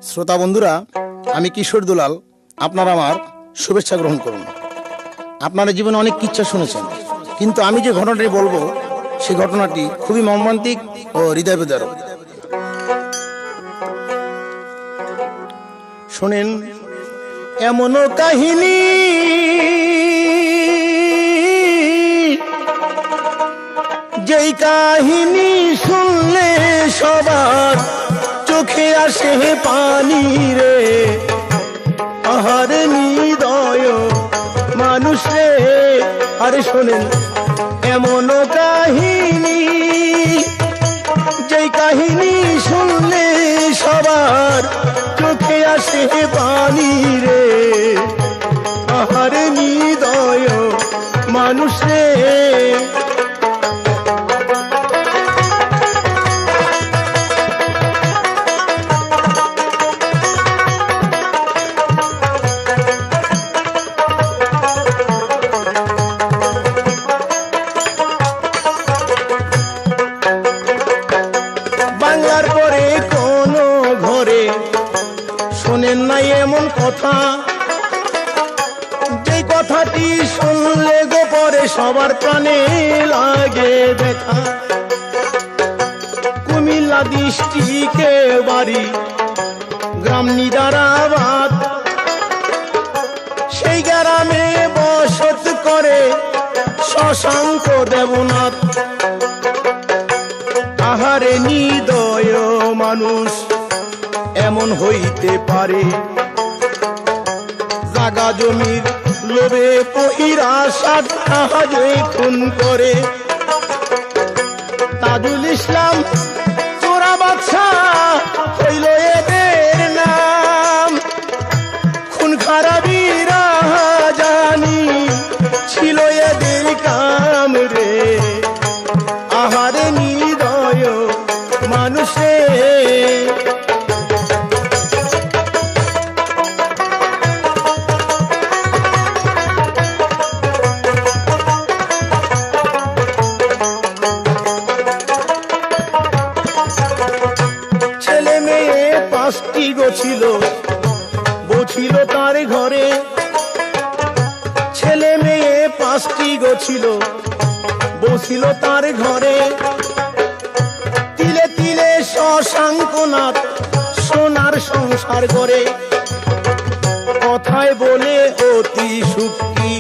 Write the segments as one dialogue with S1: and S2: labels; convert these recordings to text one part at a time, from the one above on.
S1: শ্রোতা বন্ধুরা, আমি কিশোর দুলাল, আপনারা আমার শুভেচ্ছা গ্রহণ করুন। আপনারা জীবনে অনেক কিচ্ছা শুনেছেন, কিন্তু আমি যে ঘটনাটি বলবো সেই ঘটনাটি খুবই মর্মান্তিক ও হৃদয় বিদারক। শোনেন, এমনও কাহিনী যেই কাহিনী শুনলে সবার চোখে আসে পানি রে। আহার নিদয় মানুষ রে, আরে শোনেন, এমনও কাহিনী যেই কাহিনী শুনলে সবার চোখে আসে পানি রে। আহার নিদয় মানুষ রে। বাংলার পরে কোন ঘরে শোনেন নাই এমন কথা, যে কথাটি শুনলে গো পরে সবার প্রাণে লাগে দেখা। কুমিল্লা ডিস্ট্রিক্টে বাড়ি, গ্রাম নিদারাবাদ, সেই গ্রামে বসত করে শশাঙ্ক দেবনাথ। আহারে নিদয় মানুষ এমন হইতে পারে, জাগা জমির লোভে পহিরা সাহায্যে খুন করে। তাজুল ইসলাম চোরা বাদশাহ হইল এদের নাম। খুন খারাপিরা জানি ছিল এদের কাম রে। আহারে নিদয় মানুষে। ছেলে মেয়ে 5টি গো ছিল, বউ ছিল তার ঘরে। ছেলে মেয়ে 5টি গো ছিল, বউ ছিল তার ঘরে। তিলে তিলে শশাঙ্কনাথ সোনার সংসার করে। কথায় বলে অতি সুখী,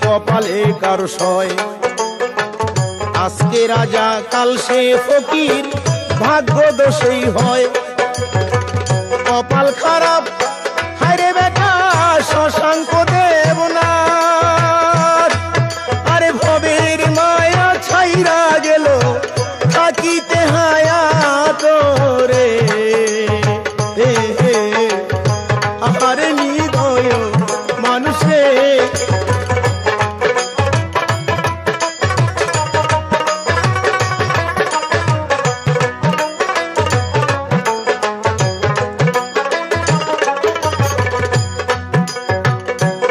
S1: কপালে কার সয়। আজকে রাজা কাল সে ফকির, ভাগ্য দোষেই হয়। কপাল খারাপ হায়রে বেটা শশাঙ্ক দেবনাথ। আরে ভবের মায়া ছাইরা গেল, থাকিতে হায়াত রে। আহারে নিদয় মানুষে।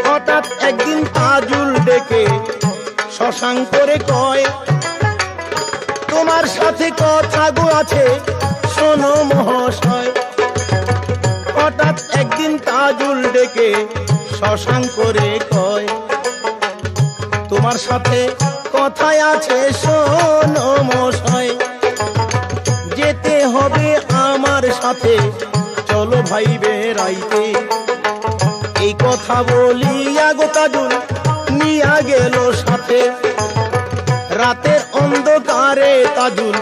S1: হঠাৎ একদিন তাজুল ডেকে শশাঙ্করে কয়, তোমার সাথে কথা গো আছে শোনো মহাশয়। হঠাৎ একদিন তাজুল ডেকে শশাঙ্করে কয়, তোমার সাথে কথাই আছে শোনো মহাশয়। যেতে হবে আমার সাথে, চলো ভাই বেড়াইতে। এই কথা বলিয়া গো তাজুল নিয়া গেল সাথে। রাতের অন্ধকারে তাজুল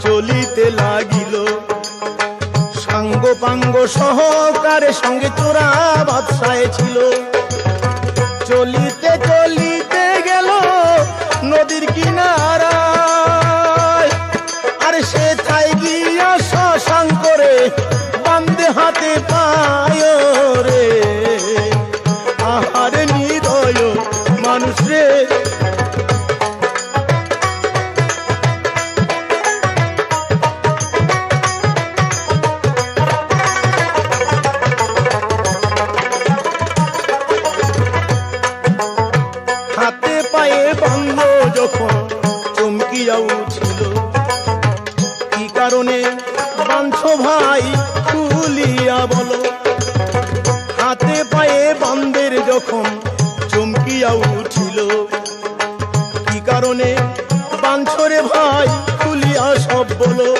S1: চলিতে লাগিল, সাঙ্গ পাঙ্গ সহকারে সঙ্গে চোরা বাদশায় ছিল। চলিতে চলিতে গেল নদীর কিনারায়। আরে সে তাই গিয়া শশাঙ্করে বান্দে হাতে পায় রে। আহারে নিদয় মানুষ রে। হাতে পায়ে বান্ধ যখন চমকিয়া উঠিল, কি কারণে বাঁধছ ভাই খুলিয়া বলো।
S2: তখন চমকিয়া উঠিল, কি কারণে বাঞ্ছরে ভাই খুলিয়া সব বলো।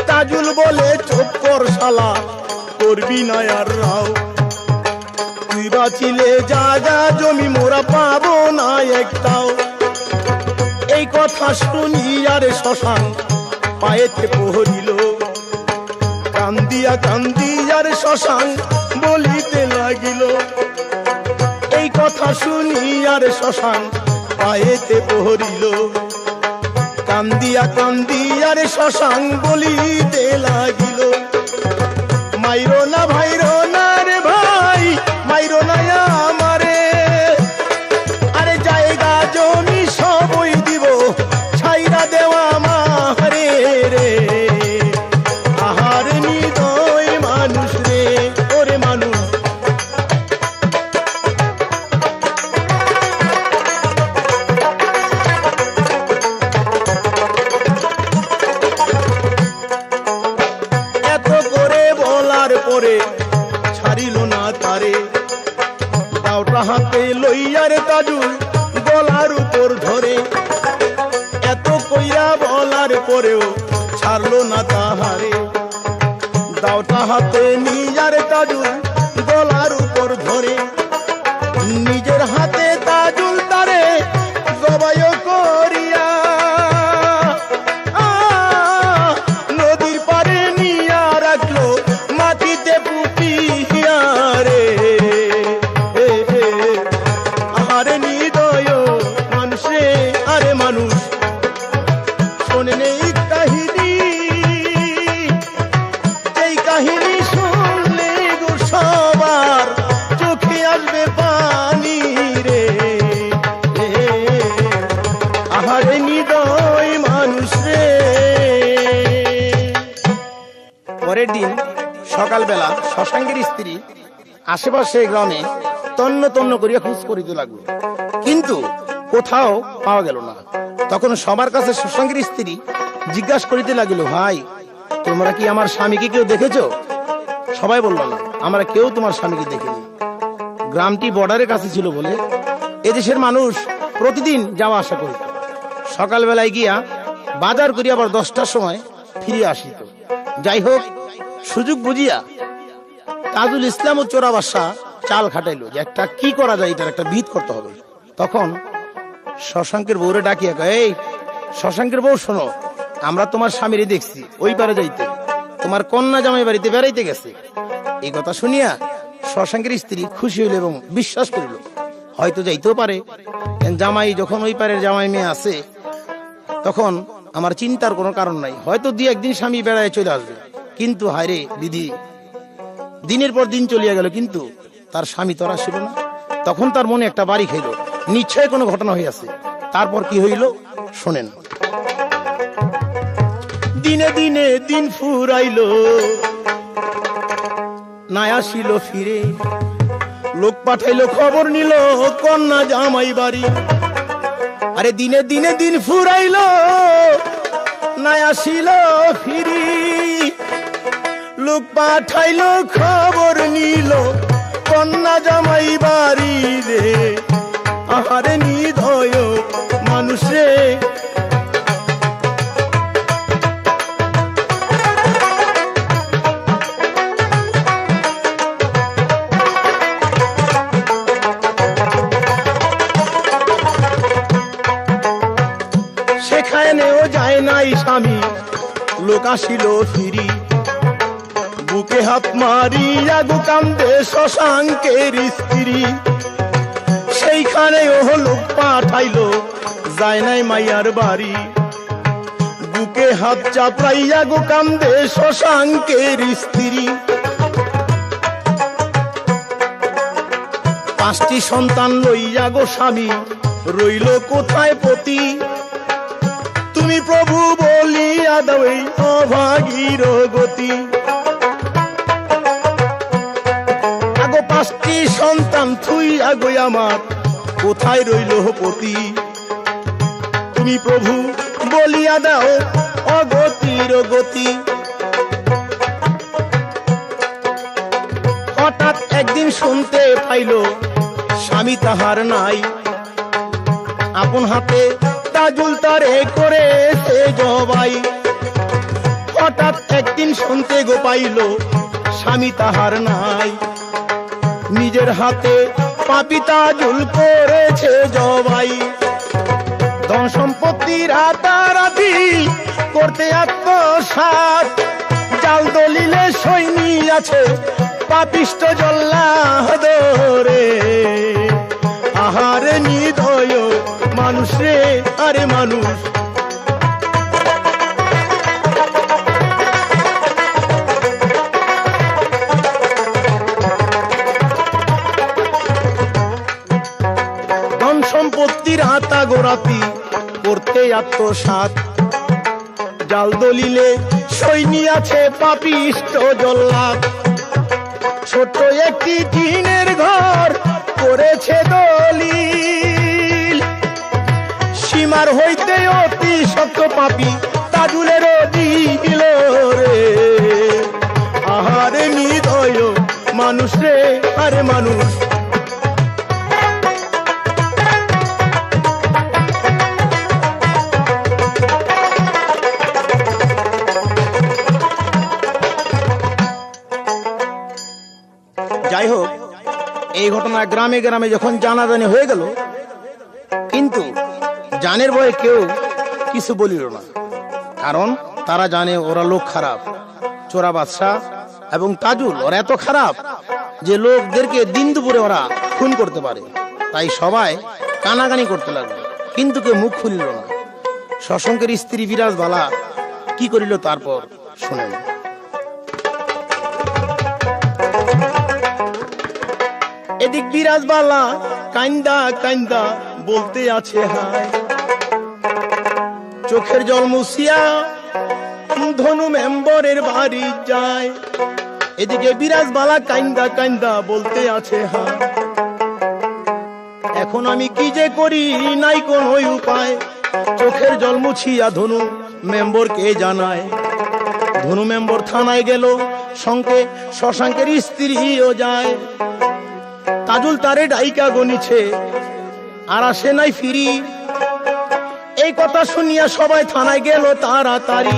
S2: তাজুল বলে চুপ কর শালা, করবি না আর রাও, তুই বাঁচিলে জায়গা জমি মোরা পাবো না একটাও। এই কথা শুনি আরে শ্মশান পায়েতে পহরিল, কান্দিয়া কান্দিয়া রে শ্মশান বলিতে লাগিল। এই কথা শুনি আরে শ্মশান পায়েতে পহরিল, কান্দিয়া কান্দিয়া রে শ্মশান বলিতে লাগিল। মাইরো না ভাইরো না রে ভাই, মাইরো না আমারে, আরে জায়গা জমি সবই দিব, ছাইরা দেওয়া মারে রে। আহার নিদয় মানুষ রে, ওরে মানুষ। এত করে বলার পরে ছাড়িল না তারে, দাওটা হাতে লইয়ারে তাজুল গলার উপর ধরে। এত কইরা বলার পরেও ছাড়লো না তাহারে, দাওটা হাতে নিয়ারে তাজুল গলার উপর ধরে। নিজের হাতে তাজুল তারে জবাই করিয়া নদীর পারে নিয়া রাখলো মাটিতে পুঁতিয়া রে। আরে নিদয় মানুষে, আরে মানুষ শোনেন এই কাহিনী, এই কাহিনী শুনলে গো সবার চোখে আসবে পানি রে। আহারে নিদয় মানুষ রে। পরের দিন সকালবেলা শশাঙ্কের স্ত্রী আশেপাশে গ্রামে তন্ন তন্ন করিয়া খোঁজ করিতে লাগলো, কিন্তু কোথাও পাওয়া গেল না। তখন সবার কাছে শশাঙ্কের স্ত্রী জিজ্ঞাসা করিতে লাগিল, ভাই তোমরা কি আমার স্বামীকে কেউ দেখেছো? সবাই বলল না, আমরা কেউ তোমার স্বামীকে দেখিনি। গ্রামটি বর্ডারের কাছে ছিল বলে এদেশের মানুষ প্রতিদিন যাওয়া আসা করিত। সকালবেলায় গিয়া বাজার করিয়া আবার 10টার সময় ফিরে আসিত। যাই হোক, সুযোগ বুঝিয়া তাজুল ইসলাম ও চোরা বাদশা চাল খাটাইলো যে একটা কি করা যায়, এটার একটা ভিত করতে হবে। তখন শশাঙ্কের বউরে ডাকিয়া কয়, এই শশাঙ্কের বউ শোনো, আমরা তোমার স্বামীরে দেখছি ওই পারে যাইতে, তোমার কন্যা জামাই বাড়িতে বেড়াইতে গেছে। এই কথা শুনিয়া শশাঙ্কের স্ত্রী খুশি হইল এবং বিশ্বাস করিল হয়তো যাইতেও পারে, জামাই যখন ওই পারের জামাই মেয়ে আছে তখন আমার চিন্তার কোনো কারণ নাই, হয়তো 2-1 দিন স্বামী বেড়ায় চলে আসবে। কিন্তু হায়রে বিধি, দিনের পর দিন চলিয়া গেল, কিন্তু তার স্বামী তো আর আসিল না। তখন তার মনে একটা বাড়ি খাইল, নিশ্চয় কোনো ঘটনা হইয়াছে। তারপর কি হইল শোনেন। দিনে দিনে দিন ফুরাইল, না আসিল ফিরে। লোক পাঠাইলো খবর নিল কন্যা জামাই বাড়ি। আরে দিনে দিনে দিন ফুরাইল, না আসিল ফিরি। লোক পাঠাইলো খবর নিল কন্যা জামাই বাড়ি রে। আহারে নিদয় মানুষে, সেখানেও যায় নাই স্বামী, লোক আসিল ফিরি। বুকে হাত মারিয়া গো কান্দে শশাঙ্কের স্ত্রী। সেইখানেও লোক পাঠাইলো, যায় নাই মাইয়ার বাড়ি। বুকে হাত চাপড়াইয়া গো কান্দে শশাঙ্কের স্ত্রী। 5টি সন্তান লইয়া গো স্বামী রইল কোথায় পতি। তুমি প্রভু বলিয়া দাও এই অভাগীর গতি। আগো 5টি সন্তান থুই আগো আমার কোথায় রইল পতি। তুমি প্রভু বলিয়া দাও অগতির গতি। হঠাৎ একদিন শুনতে পাইল স্বামী তাহার নাই, আপন হাতে তাজুল তারে করেছে জবাই। হঠাৎ একদিন শুনতে গো পাইল স্বামী তাহার নাই, নিজের হাতে পাপি তাজুল করেছে জবাই। ধন সম্পত্তি রাতারাতি করতে আত্মসাৎ, জাল দলিলে সৈনী আছে পাপিষ্ট জল্লাদ রে। আহারে নিদয় মানুষ রে, আরে মানুষ। ধন সম্পত্তির হাতা গোরাতি করতে আত্মসাৎ, জাল দলিলে সৈনী আছে পাপিষ্ট জল্লাদ। ছোট একটি টিনের ঘর করেছে দলিল, সীমার হইতে অতি শক্ত পাপি তাজুলের দিল রে। আহারে নিদয় মানুষ রে, আরে মানুষ। যাই হোক, এই ঘটনা গ্রামে গ্রামে যখন জানাজানি হয়ে গেল, কিন্তু জানের ভয়ে কেউ কিছু বলিল না, কারণ তারা জানে ওরা লোক খারাপ, চোরা বাদশা এবং তাজুল ওরা এত খারাপ যে লোকদেরকে দিন দুপুরে ওরা খুন করতে পারে। তাই সবাই কানাকানি করতে লাগলো, কিন্তু কেউ মুখ খুলিল না। শশাঙ্কের স্ত্রী বিরাজ বালা কি করিল তারপর শুনেন। এদিক বিরাজ বালা কান্দা কান্দা বলতে আছে হায়, চোখের জল মুছিয়া ধনু মেম্বরের বাড়ি যায়। এদিকে বিরাজ বালা কান্দা কান্দা বলতে আছে হায়, এখন আমি কি যে করি নাই কোন উপায়। চোখের জল মুছিয়া ধনু মেম্বরকে জানায়। ধনু মেম্বর থানায় গেল, সঙ্গে শশাঙ্কের স্ত্রীও যায়। তাজুল তারে ডাইকা গনিছে, আর আসে নাই ফিরি। এই কথা শুনিয়া সবাই থানায় গেল তাড়াতাড়ি।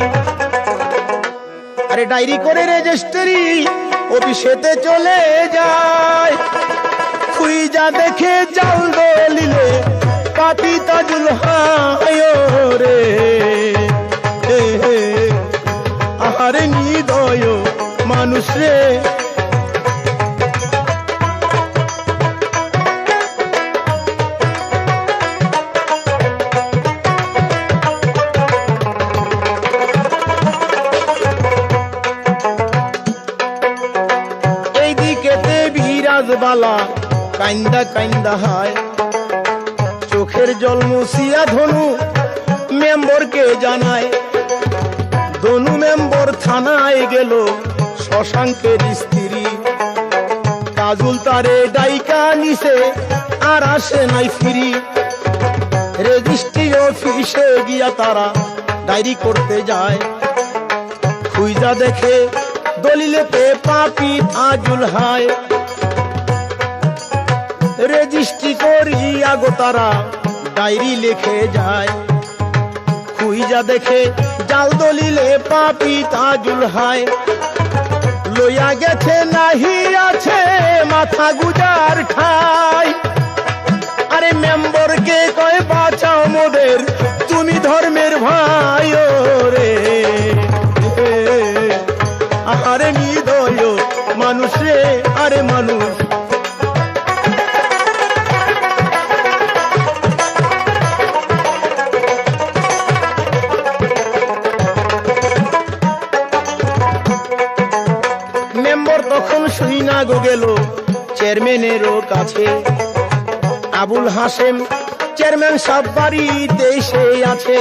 S2: আরে ডায়েরি করে রেজিস্ট্রি অফিসেতে চলে যায়। খুইজা দেখে জাল দলিলে পাপি তাজুল হায় রে। আহারে নিদয় মানুষ রে। বালা কান্দা কান্দা হায়, চোখের জল মুছিয়া ধনু মেম্বরকে জানায়। ধনু মেম্বর থানায় গেল, শশাঙ্কের স্ত্রী তাজুল তারে ডাইকা নিছে, আর আসে নাই ফিরি। রেজিস্ট্রি অফিসে গিয়া তারা ডায়েরি করতে যায়। খুইজা দেখে দলিলেতে পাপি তাজুল হায়। রেজিস্ট্রি করিয়া গো তারা ডায়েরি লিখে যায়। খুইজা দেখে জাল দলিলে পাপি তাজুল হায়। লইয়া গেছে নাহি আছে মাথা গুজার ঠাই। আরে মেম্বরকে কয় বাঁচাও মোদের, তুমি ধর্মের ভাই রে। আরে নিদয় মানুষ রে, আরে মানুষ। শুইনা গো গেল চেয়ারম্যানেরও কাছে। আবুল হাসেম চেয়ারম্যান সব বাড়িতে সে আছে।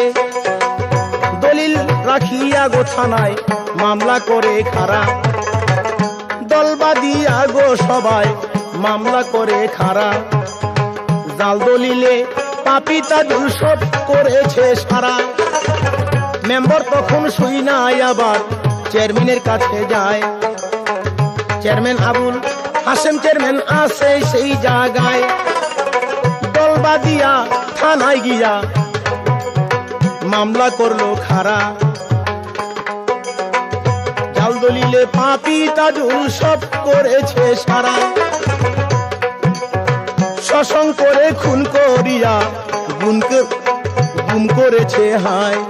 S2: দলিল রাখিয়া গো থানায় মামলা করে খাড়া। দলবাদিয়া গো সবাই মামলা করে খাড়া। জাল দলিলে পাপি তাজুল সব করেছে সারা। মেম্বার তখন শুইনা আবার চেয়ারম্যানের কাছে যায়। চেয়ারম্যান আবুল হাসেম চেয়ারম্যান আছে সেই জায়গায়, দলবা দিয়া থানায় গিয়া মামলা করলো খারা। জাল দলিলে পাপি তাজুল সব করেছে সারা, শশং করে খুন করিয়া গুম করেছে হায়।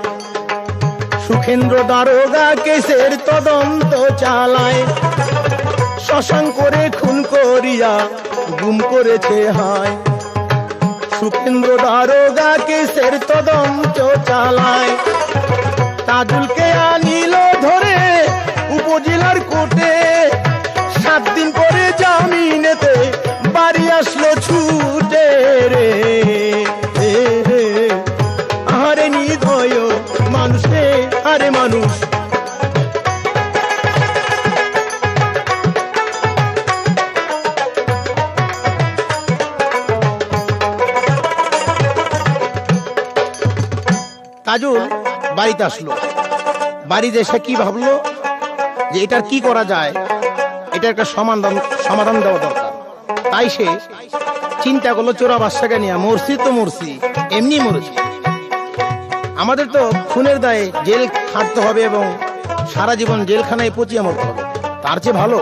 S2: সুখেন্দ্র দারোগা কেসের তদন্ত চালায়, শশাঙ্ক করে খুন করিয়া গুম করেছে হায়। সুখেন্দ্র দারোগা কেসের তদন্ত চালায়, তাজুলকে আনিল ধরে উপজেলার কোর্টে, 7 দিন পরে জামিনেতে বাড়ি আসলো ছুটে রে। আরে নির্দয় মানুষ রে, আরে মানুষ। তাজুল বাড়িতে আসলো, বাড়িতে এসে কি ভাবলো যে এটার কি করা যায়, এটা একটা সমাধান দেওয়া দরকার। তাই সে চিন্তা করলো চোরা বাচ্চাকে নিয়ে মরছি তো মরছি, এমনি মরেছি, আমাদের তো খুনের দায়ে জেল খাটতে হবে এবং সারা জীবন জেলখানায় পচিয়ে মরতে হবে। তার চেয়ে ভালো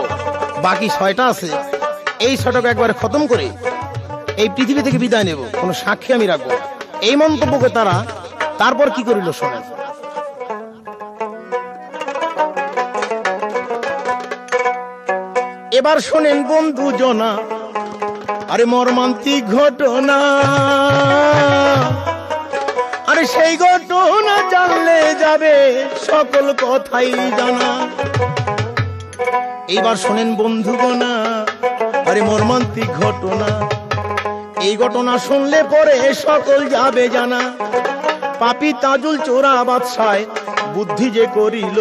S2: বাকি 6টা আছে, এই 6টাকে একবারে খতম করে এই পৃথিবী থেকে বিদায় নেব, কোনো সাক্ষী আমি রাখবো। এই মন্তব্যকে তারপর কি করিল শোনেন। এবার শোনেন বন্ধু জনা, আরে মর্মান্তিক ঘটনা, আরে সেই ঘটনা জানলে যাবে সকল কথাই জানা। এইবার শোনেন বন্ধুগণা, আরে মর্মান্তিক ঘটনা, এই ঘটনা শুনলে পরে সকল যাবে জানা। পাপী তাজুল চোরা বাদশায় বুদ্ধি যে করিল,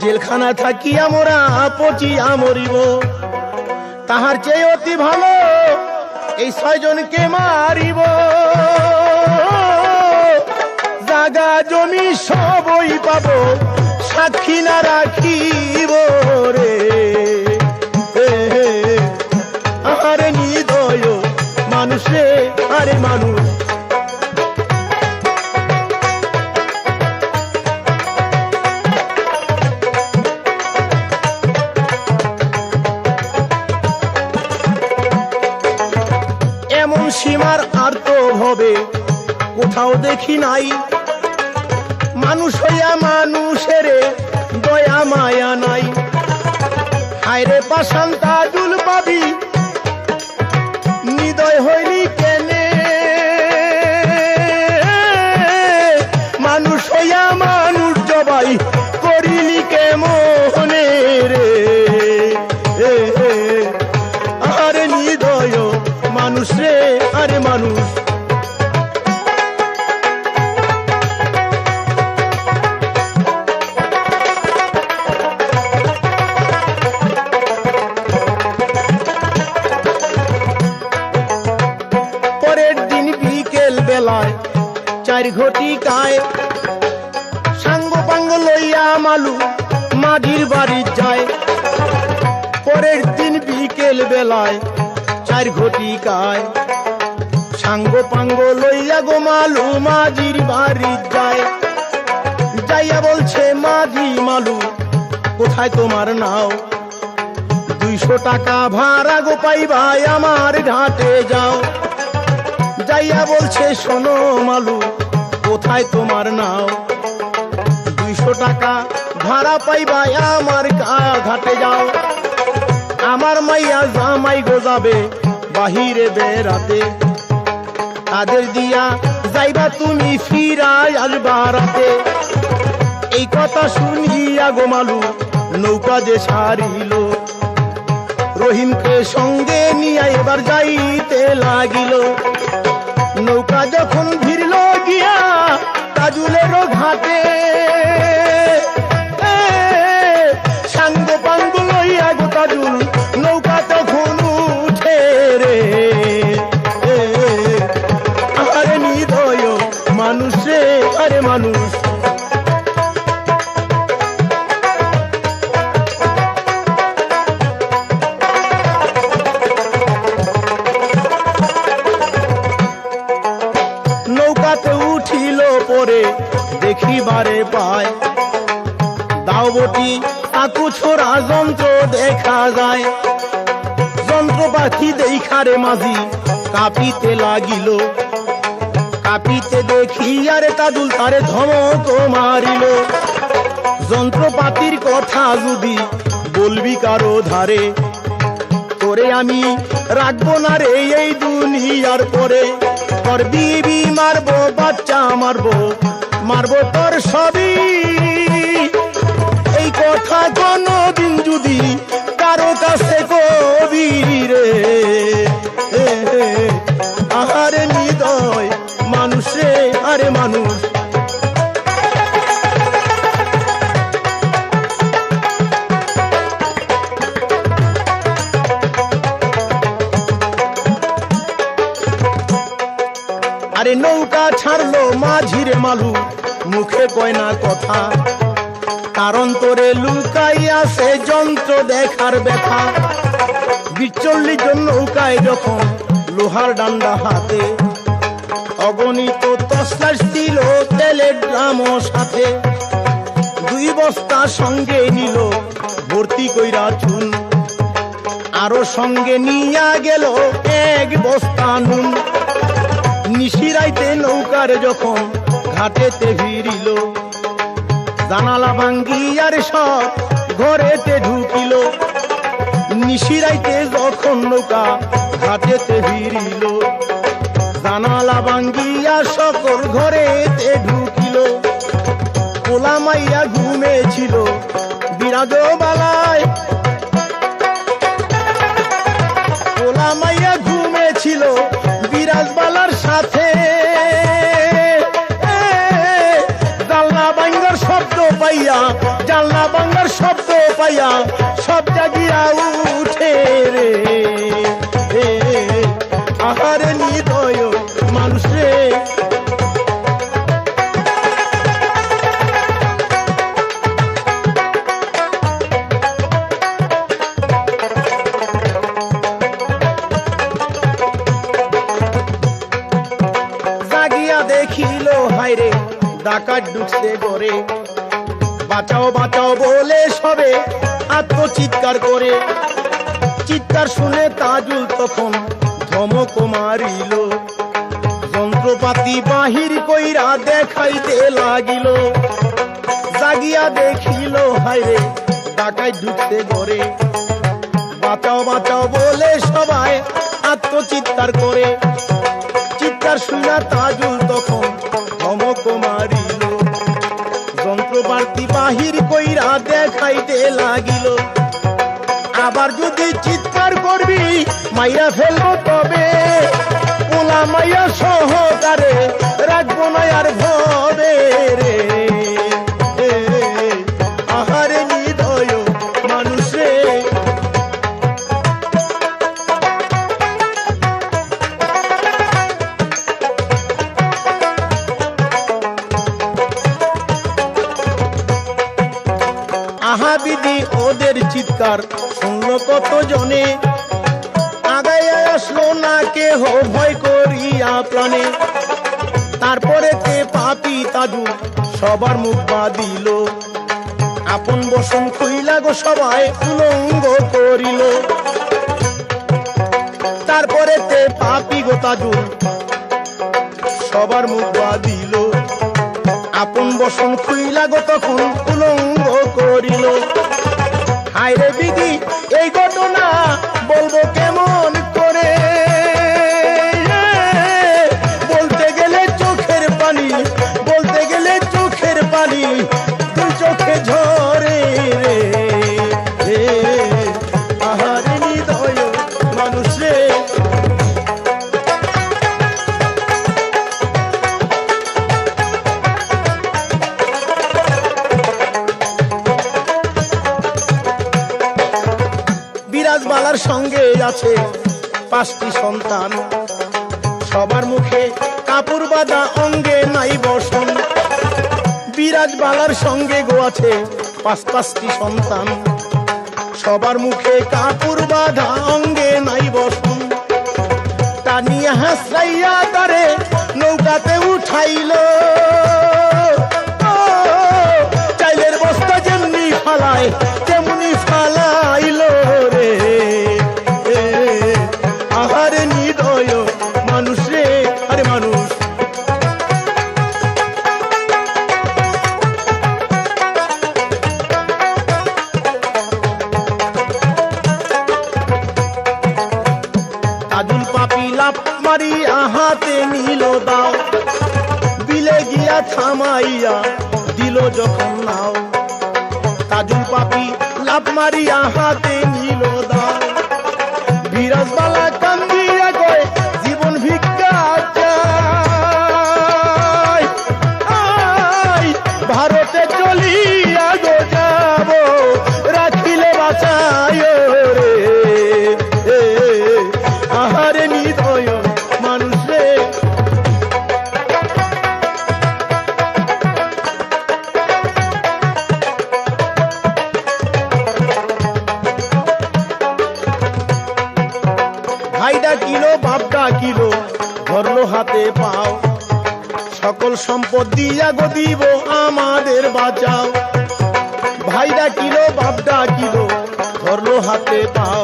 S2: জেলখানা থাকিয়া মোরা পচিয়া মরিব। তাহার চেয়ে অতি ভালো এই 6 জনকে মারিব, জাগা জমি সবই পাবো, সাক্ষী না রাখিব রে। আরে নির্দয় মানুষ রে, আরে মানুষ। এমন সীমার আর তো হবে কোথাও দেখি নাই, মানুষ হইয়া মানুষের দয়া মায়া নাই। হায়রে পাষাণ তাজুল পাবি নিদয় হইলি কেনে, মানুষ হইয়া মানুষ জবাই করিলি কেমনে রে। আরে নিদয় মানুষ রে, আরে মানুষ। পরের দিন বিকেল বেলায় 4 ঘটিকায় সাঙ্গ পাঙ্গ লইয়া মালু মাঝির বাড়ি যায়। পরের দিন বিকেল বেলায় 4 ঘটিকায় সাঙ্গ পাঙ্গ লইয়া গো মালু মাঝির বাড়ি যায়। যাইয়া বলছে মাঝি মালু কোথায় তোমার নাও, 200 টাকা ভাড়া গো পাইবাই আমার ঘাটে যাও। যাইয়া বলছে শোনো মালু কোথায় তোমার নাও, 200 টাকা ভাড়া পাইবাই আমার ঘাটে যাও। আমার মাইয়া জামাই গো যাবে বাহিরে বেড়াতে, তাদের দিয়া যাইবা তুমি ফিরাই আসবা রাতে। এই কথা শুনিয়া গো মালু নৌকা যে সারিল, রহিমকে সঙ্গে নিয়ে এবার যাইতে লাগিল। নৌকা যখন ভিড়ল গিয়া তাজুলের ঘাটে, সাঙ্গ পাঙ্গ লইয়া গো তাজুল নৌকা তখন উঠে রে। আরে নির্দয় মানুষ রে, আরে মানুষ। মাঝি আকু ছোড়া যন্ত্র দেখা যায়। যন্ত্রপাতি দেখারে মাঝি কাঁপিতে লাগিল। কাঁপিতে দেখি আরে তাজুল তারে ধমক মারিল। যন্ত্রপাতির কথা যদি বলবি কারো ধারে, তোরে আমি রাখবো না রে এই দুনিয়ার পরে। তোর বিবি মারবো, বাচ্চা মারবো, মারবো তোর সবই। এই কথা কোনদিন যদি কারো কাছে কবি রে, আহারে হৃদয় মানুষ রে, আরে মানুষ। আরে নৌকা ছাড়লো মাঝিরে মালু, মুখে কয় না কথা, কারণ তোরে লুকাই আছে যন্ত্র দেখার ব্যথা। ৪২ জন নৌকায় যখন লোহার ডান্ডা হাতে, অগণিত তসলাস ছিল তেলের ড্রামও সাথে। 2 বস্তা সঙ্গে নিল ভর্তি কইরা চুন, আরো সঙ্গে নিয়া গেল 1 বস্তা নুন। নিশিরাইতে নৌকার যখন ঘাটেতে ভিড়িল, জানালা ভাঙ্গিয়ার সব ঘরেতে ঢুকিল। নিশিরাইতে যখন নৌকা ঘাটেতে ভিড়িল, জানালা ভাঙ্গিয়া সকল ঘরেতে ঢুকিল। পোলা মাইয়া ঘুমেছিল বিরাজ বালায়, পোলা মাইয়া ঘুমেছিল বিরাজ বালার সাথে। জানলা ভাঙ্গার শব্দ পাইয়া, জানলা ভাঙ্গার শব্দ পাইয়া সব জাগিয়া উঠে রে, আহারে হৃদয় মানুষ রে। জাগিয়া দেখিল হায়রে ডাকাত ঢুকছে ঘরে, বাঁচাও বাঁচাও বলে সবে আত্মচিৎকার করে। চিৎকার শুনে তাজুল তখন ধমক মারিল, যন্ত্রপাতি বাহির কইরা দেখাইতে লাগিল। জাগিয়া দেখিল হায়রে ডাকাত ঢুকছে ঘরে, বাঁচাও বাঁচাও বলে সবাই আত্মচিৎকার করে। চিৎকার শুনা তাজুল তখন ধমক মারিল, যন্ত্রপাতি বাহির কইরা দেখাইতে লাগিল। আবার যদি চিৎকার করবি মাইয়া ফেলবো তবে, পোলা মাইয়া সহকারে রাখবো না আর ভবে রে, আহারে হৃদয় মানুষ রে। আহা দিদি ওদের চিৎকার শুনলো কত জনে, আগায় আসলো না কেহ ভয় করিয়া প্রাণে। তারপরে তে পাপি তাজুল সবার মুখ বাঁধিল, আপন বসন খুইলা গো সবাই উলঙ্গ করিল। তারপরে তে পাপি গো তাজুল সবার মুখ বাঁধিল, আপন বসন খুইলা গো তখন উলঙ্গ করিল। হায়রে দিদি এই ঘটনা বলবো কেমন করে, বলতে গেলে চোখের পানি, বলতে গেলে চোখের পানি 2 চোখে ঝরে রে, আহারে হৃদয় মানুষ রে। বিরাজবালার সঙ্গে আছে 5টি সন্তান, সবার মুখে কাপড় বাঁধা, অঙ্গে নাই বসন। বিরাজবালার সঙ্গে গো আছে 5টি সন্তান, সবার মুখে কাপড় বাঁধা, অঙ্গে নাই বসন। টানিয়া হাসাইয়া তারে নৌকাতে উঠাইল, চাইলের বস্তা যেমনি ফালায় মারিয়া হাতে নিল দাও, বিলে গিয়া থামাইয়া দিল যখন নাও। তাজুল পাপি লাভ মারিয়া হাতে নিল দাও, বিরাজবালা কান্দিয়া কয় জীবন ভিক্ষা চাই, ভারতে চলিয়া গো যাব, রাখিলে বাঁচায় রে। আহারে নিদয় মানুষ রে। ভাই ডাকিলো বাপ ডাকিলো ধরলো হাতে পাও, সকল সম্পদ দিয়া গো দিব আমাদের বাঁচাও। ভাই ডাকিলো বাপ ডাকিলো ধরলো হাতে পাও,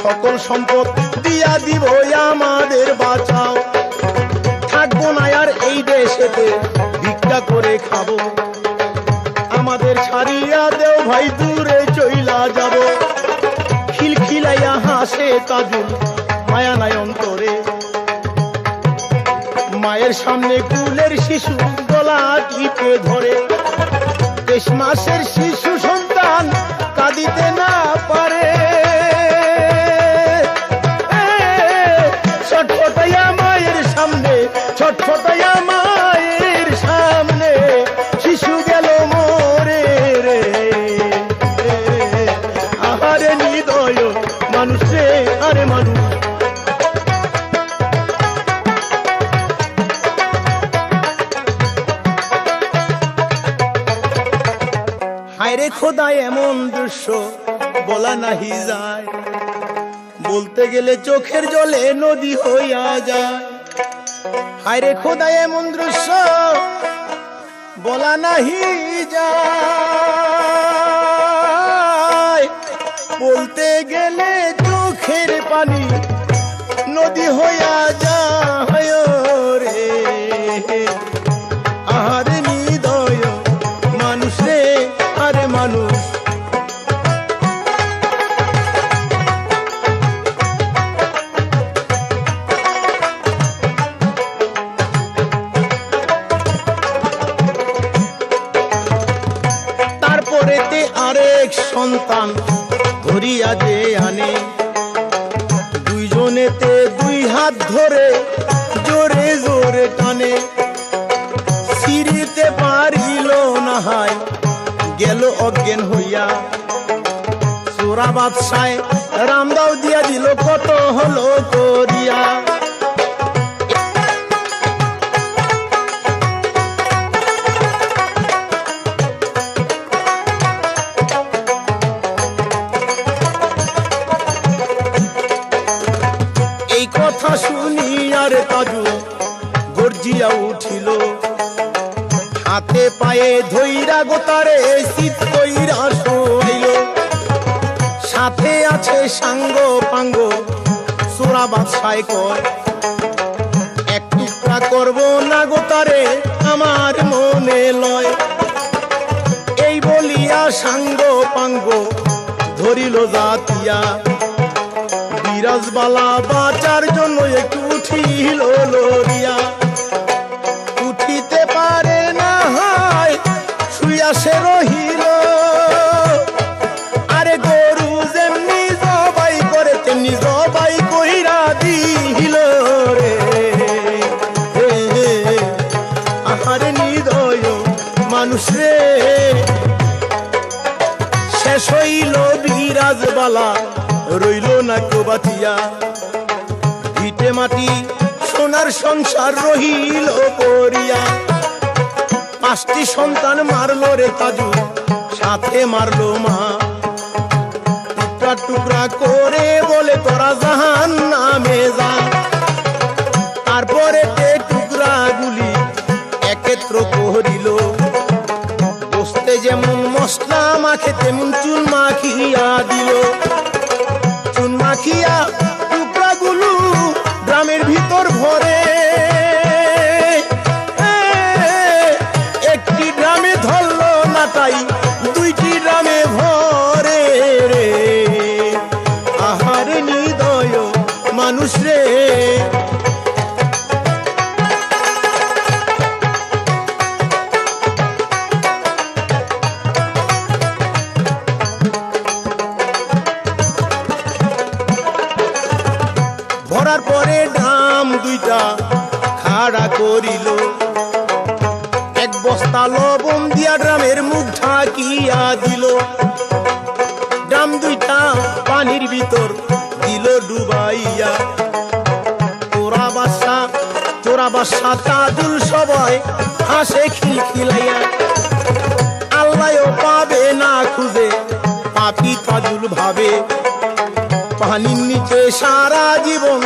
S2: সকল সম্পদ দিয়া দিব আমাদের বাঁচাও। থাকবো না আর এই দেশেতে ভিক্ষা করে খাবো, আমাদের ছাড়িয়া দেও ভাই দূরে চইলা যাব। খিলখিলাইয়া হাসে তাজুল মায়া নাই অন্তরে, মায়ের সামনে কুলের শিশু গলা টিপে ধরে। 23 মাসের শিশু সন্তান কাঁদিতে না পারে, ছটফটাইয়া মায়ের সামনে, ছটফটাইয়া মায়ের সামনে শিশু গেল মরে রে। আহারে নিদয় মানুষ রে, আরে মানুষ। হায়রে খোদা এমন দৃশ্য বলা নাহি যায়, বলতে গেলে চোখের জলে নদী হইয়া যায়। হায়রে খোদা এমন দৃশ্য বলা নাহি যায়, বলতে গেলে চোখের পানি নদী হইয়া যায় রে। আহারে নিদয় মানুষ রে, আরে মানুষ। তারপরেতে আরেক সন্তান ধরিয়া যে আনে, দুইজনেতে 2 হাত ধরে জোরে জোরে টানে। সিঁড়িতে পারিল না হায় গেল অজ্ঞান হইয়া, চোরা বাদশায় রামদাও দিয়া দিল কত হলো করিয়া। এই কথা শুনি আর তাজু গর্জিয়া উঠিল, হাতে পায়ে ধইরা গোতারে শীত কইরা শোইল। সাথে আছে সাঙ্গ পাঙ্গ চোরা বাদশায় কয়, এক টুকরা করবো না গোতারে আমার মনে লয়। এই বলিয়া সাঙ্গ পাঙ্গ ধরিল জাতিয়া, বিরাজবালা বাঁচার জন্য একটু উঠিল লরিয়া। উঠিতে পারে না হয় শুইয়া সে রহিল, আরে গরু যেমনি জবাই করে তেমনি জবাই কইরা দিল রে। আহারে নিদয় মানুষ রে। শেষ হইল বিরাজবালা রইল না কেউ বাঁচিয়া, ভিটে মাটি সোনার সংসার রহিল পড়িয়া। 5টি সন্তান মারলো রে তাজু, সাথে মারলো মা। টুকরা টুকরা করে বলে তোরা জাহান্নামে যা। তারপরে টুকরা গুলি একত্র করিল, বসতে যেমন মশলা মাখে তেমন চুন মাখিয়া দিল। চুন মাখিয়া টুকরাগুলো গ্রামের ভিতর ভরে, একটি গ্রামে ধরলো না তাই 2টি গ্রামে ভরে রে। আহারে নিদয় মানুষ রে। ভরার পরে ড্রাম দুইটা খাড়া করিল, এক বস্তা লবণ দিয়া ড্রামের মুখ ঢাকিয়া দিল, ড্রাম দুইটা পানির ভিতর দিল ডুবাইয়া। চোরা বাদশা তাজুল সবাই হাসে খিলখিলাইয়া, আল্লাহও পাবে না খুঁজে পাপী তাজুল ভাবে, পানির নিচে সারা জীবন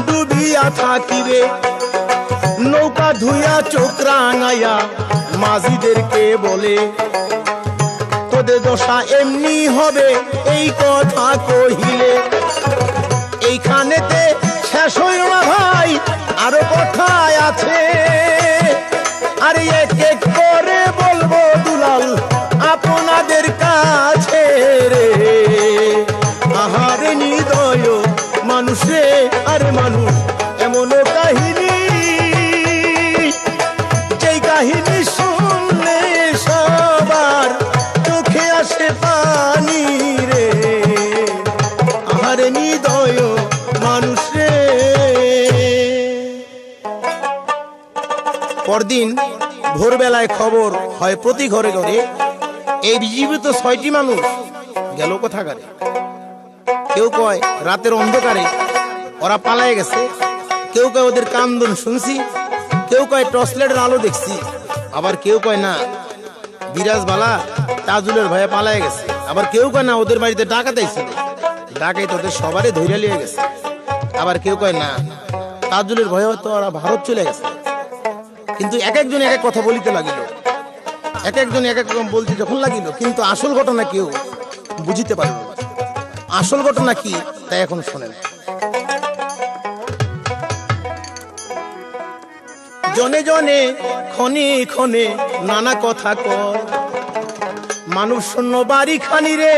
S2: ডুবিয়া থাকিবে। নৌকা ধুইয়া চোখ রাঙাইয়া মাঝিদেরকে বলে, তোদের দশা এমনি হবে এই কথা কহিলে। এইখানেতে শেষ হইল না ভাই, আরো কথায় আছে, আর এক এক করে বলবো দুলাল আপনাদের কাছে রে। আহারে নিদয় মানুষ রে, আরে মানুষ এমন কাহিনী, যেই কাহিনী শুনলে সবার চোখে আসে পানি রে। আহারে নিদয় মানুষ রে। পরদিন ভোরবেলায় খবর হয় প্রতি ঘরে ঘরে, এই জীবিত 6টি মানুষ গেল কোথাকারে। কেউ কয় রাতের অন্ধকারে ওরা পালায় গেছে, কেউ কয় ওদের কান্দন শুনছি, কেউ কয় টর্চলাইটের আলো দেখছি, আবার কেউ কয় না বিরাজ বালা তাজুলের ভয়ে পালায় গেছে, আবার কেউ কয় না ওদের বাড়িতে ডাকাত আইছিল, ডাকাই তোদের সবারই ধইরা লিয়ে গেছে, আবার কেউ কয় না তাজুলের ভয়ে তো ওরা ভারত চলে গেছে। কিন্তু এক একজন এক এক কথা বলিতে লাগিল, এক একজন এক এক রকম বলতে যখন লাগিল, কিন্তু আসল ঘটনা কেউ বুঝিতে পারল না। আসল ঘটনা কি তাই এখন শোনেন। জনে জনে ক্ষণে ক্ষণে নানা কথা কয়, মানুষ শূন্য বাড়ি খানি রে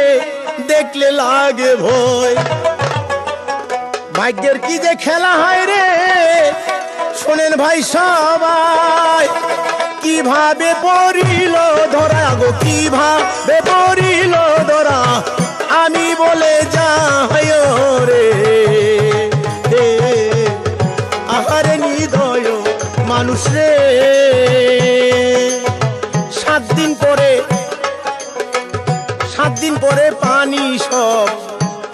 S2: দেখলে লাগে ভয়। ভাগ্যের কি যে খেলা হয় রে, শোনেন ভাই সবাই, কিভাবে পড়িল ধরা গো, কিভাবে পড়িল ধরা, আমি বলে যাই রে। আহারে নিদয় মানুষ রে। 7 দিন পরে পানি সব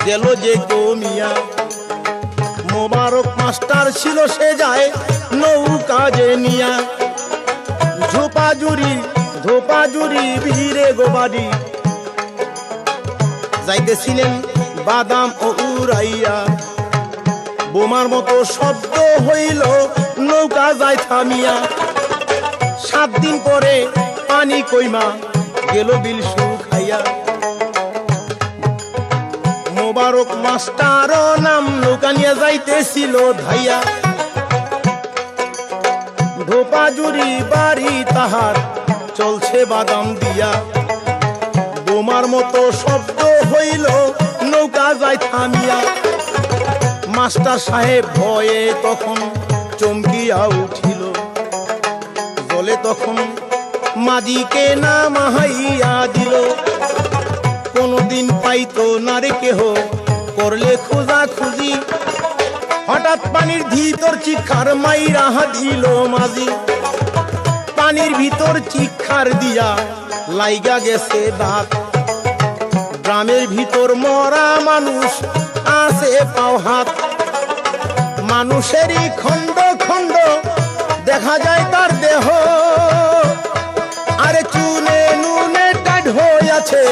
S2: গেল যে কমিয়া। মোবারক মাস্টার ছিল সে যায় নৌকা যে নিয়া, ধোপাজুরি ভিড়ে গোবাড়ি যাইতেছিলেন বাদাম ও উড়াইয়া। বোমার মতো শব্দ হইল নৌকা যায় থামিয়া। 7 দিন পরে পানি কইমা গেল বিল শুকাইয়া। মোবারক মাস্টার নাম নৌকা নিয়ে যাইতেছিল ধাইয়া। ধোপাজুরি বাড়ি তাহার চলছে বাদাম দিয়া। বোমার মতো শব্দ হইল নৌকা যায় থামিয়া। মাস্টার সাহেব ভয়ে তখন চমকিয়া উঠিল, জলে তখন মাদিকে না মাহাইয়া দিল। কোনদিন পাইতো না রে কেহ, করলে খোঁজা খুঁজি, হঠাৎ পানির ভিতর চিৎকার মাইরা দিল মাঝি। পানির ভিতর চিৎকার দিয়া লাইগা গেছে দাঁত। গ্রামের ভিতর মরা মানুষ আছে পাও হাত। মানুষেরই খন্ড খন্ড দেখা যায় তার দেহ। আরে চুনে নুনে টাইট হয়ে আছে,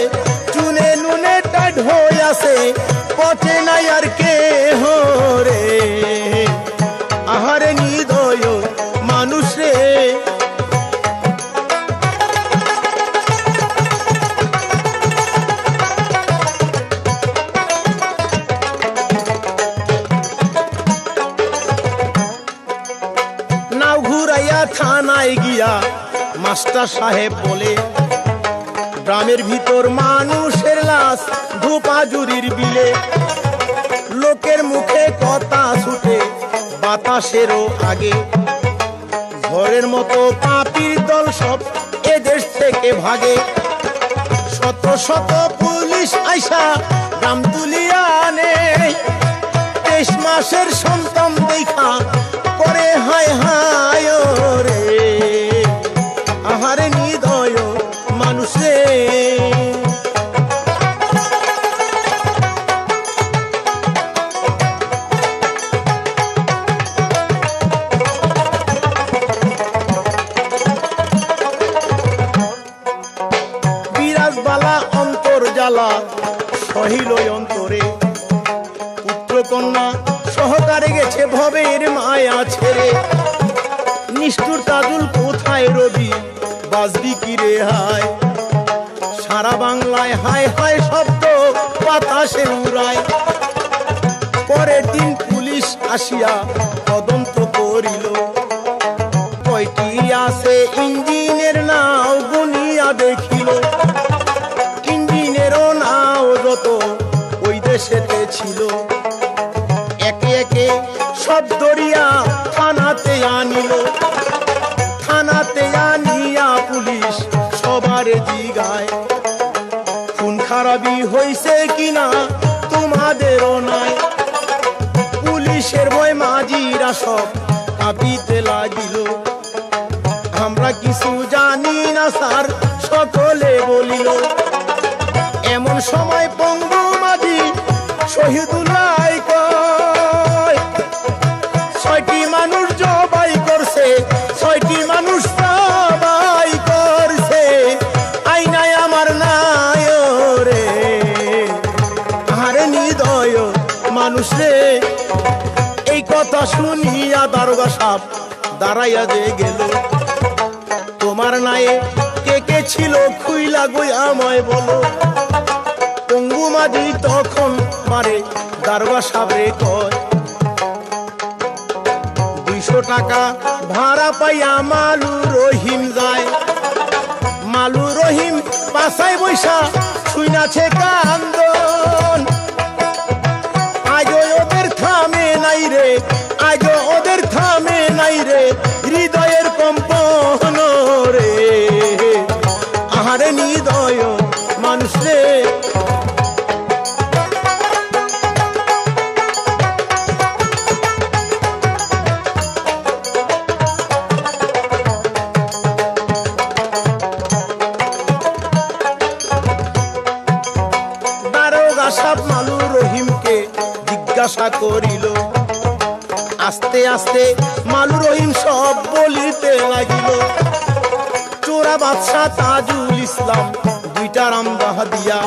S2: চুনে নুনে টাইট হয়ে আছে, পচে নাই আর কে রে। আহারে নিদয় মানুষ রে। নাও ঘুরাইয়া থানায় গিয়া মাস্টার সাহেব বলে, গ্রামের ভিতর মানুষের লাশ ধোপাজুরির বিলে। লোকের মুখে কথা ছুটে বাতাসেরও আগে। ঝড়ের মতো পাপীর দল সব এ দেশ থেকে ভাগে। শত শত পুলিশ আইসা গ্রাম তুলিয়া আনে। 23 মাসের সন্ধ্যা রহিল অন্তরে। পুত্র কন্যা সহকারে গেছে ভবের মায়া ছেড়ে। নিষ্ঠুর তাজুল কোথায় রবি, বাজবি কি রে হায়। সারা বাংলায় হায় হায় শব্দ বাতাসে উড়ায়। পরের দিন পুলিশ আসিয়া তদন্ত করিল। কয়টি আছে ইঞ্জিনের নাও গুনিয়া দেখিল। ইঞ্জিনেরও নাও যত ওই দেশেতে ছিল। একে একে সব দরিয়া থানাতে আনিল। থানাতে আনিয়া পুলিশ সবার জিগায়, খুন খারাপি হইছে কিনা তোমাদেরও নাই। পুলিশের ভয় মাঝিরা সব কাঁপিতে লাগিল। আমরা কিছু জানি না স্যার, সকলে বলিল। এমন সময় পঙ্গু মাঝি শহীদুল্লাহ কয়, 6টি মানুষ জবাই করছে, 6টি মানুষ জবাই করছে। আইনায় আমার নাই রে, আরে নিদয় মানুষ রে। এই কথা শুনিয়া দারোগা সাহেব দাঁড়াইয়া যে গেল। তোমার নায়ে কে কে ছিল খুইলা গই আমায় বলো। পঙ্গু মাঝি তখন মারে দারোগা সাহেবরে কয়, 200 টাকা ভাড়া পাইয়া মালু রহিম যায়। মালু রহিম পাশায় বৈশা শুইনাছে কান্দন। আজও ওদের থামে নাই রে, আজও ওদের থামে নাই রে, হৃদয়ের কম্পন রে। আহারে নিদয় মানুষ রে। দারোগা সাহেব মালু রহিমকে জিজ্ঞাসা করিল। আস্তে আস্তে মালু রহিম সব বলিতে লাগিল। চোরা বাদশা তাজুল ইসলাম 2টা রামদাহ দিয়া।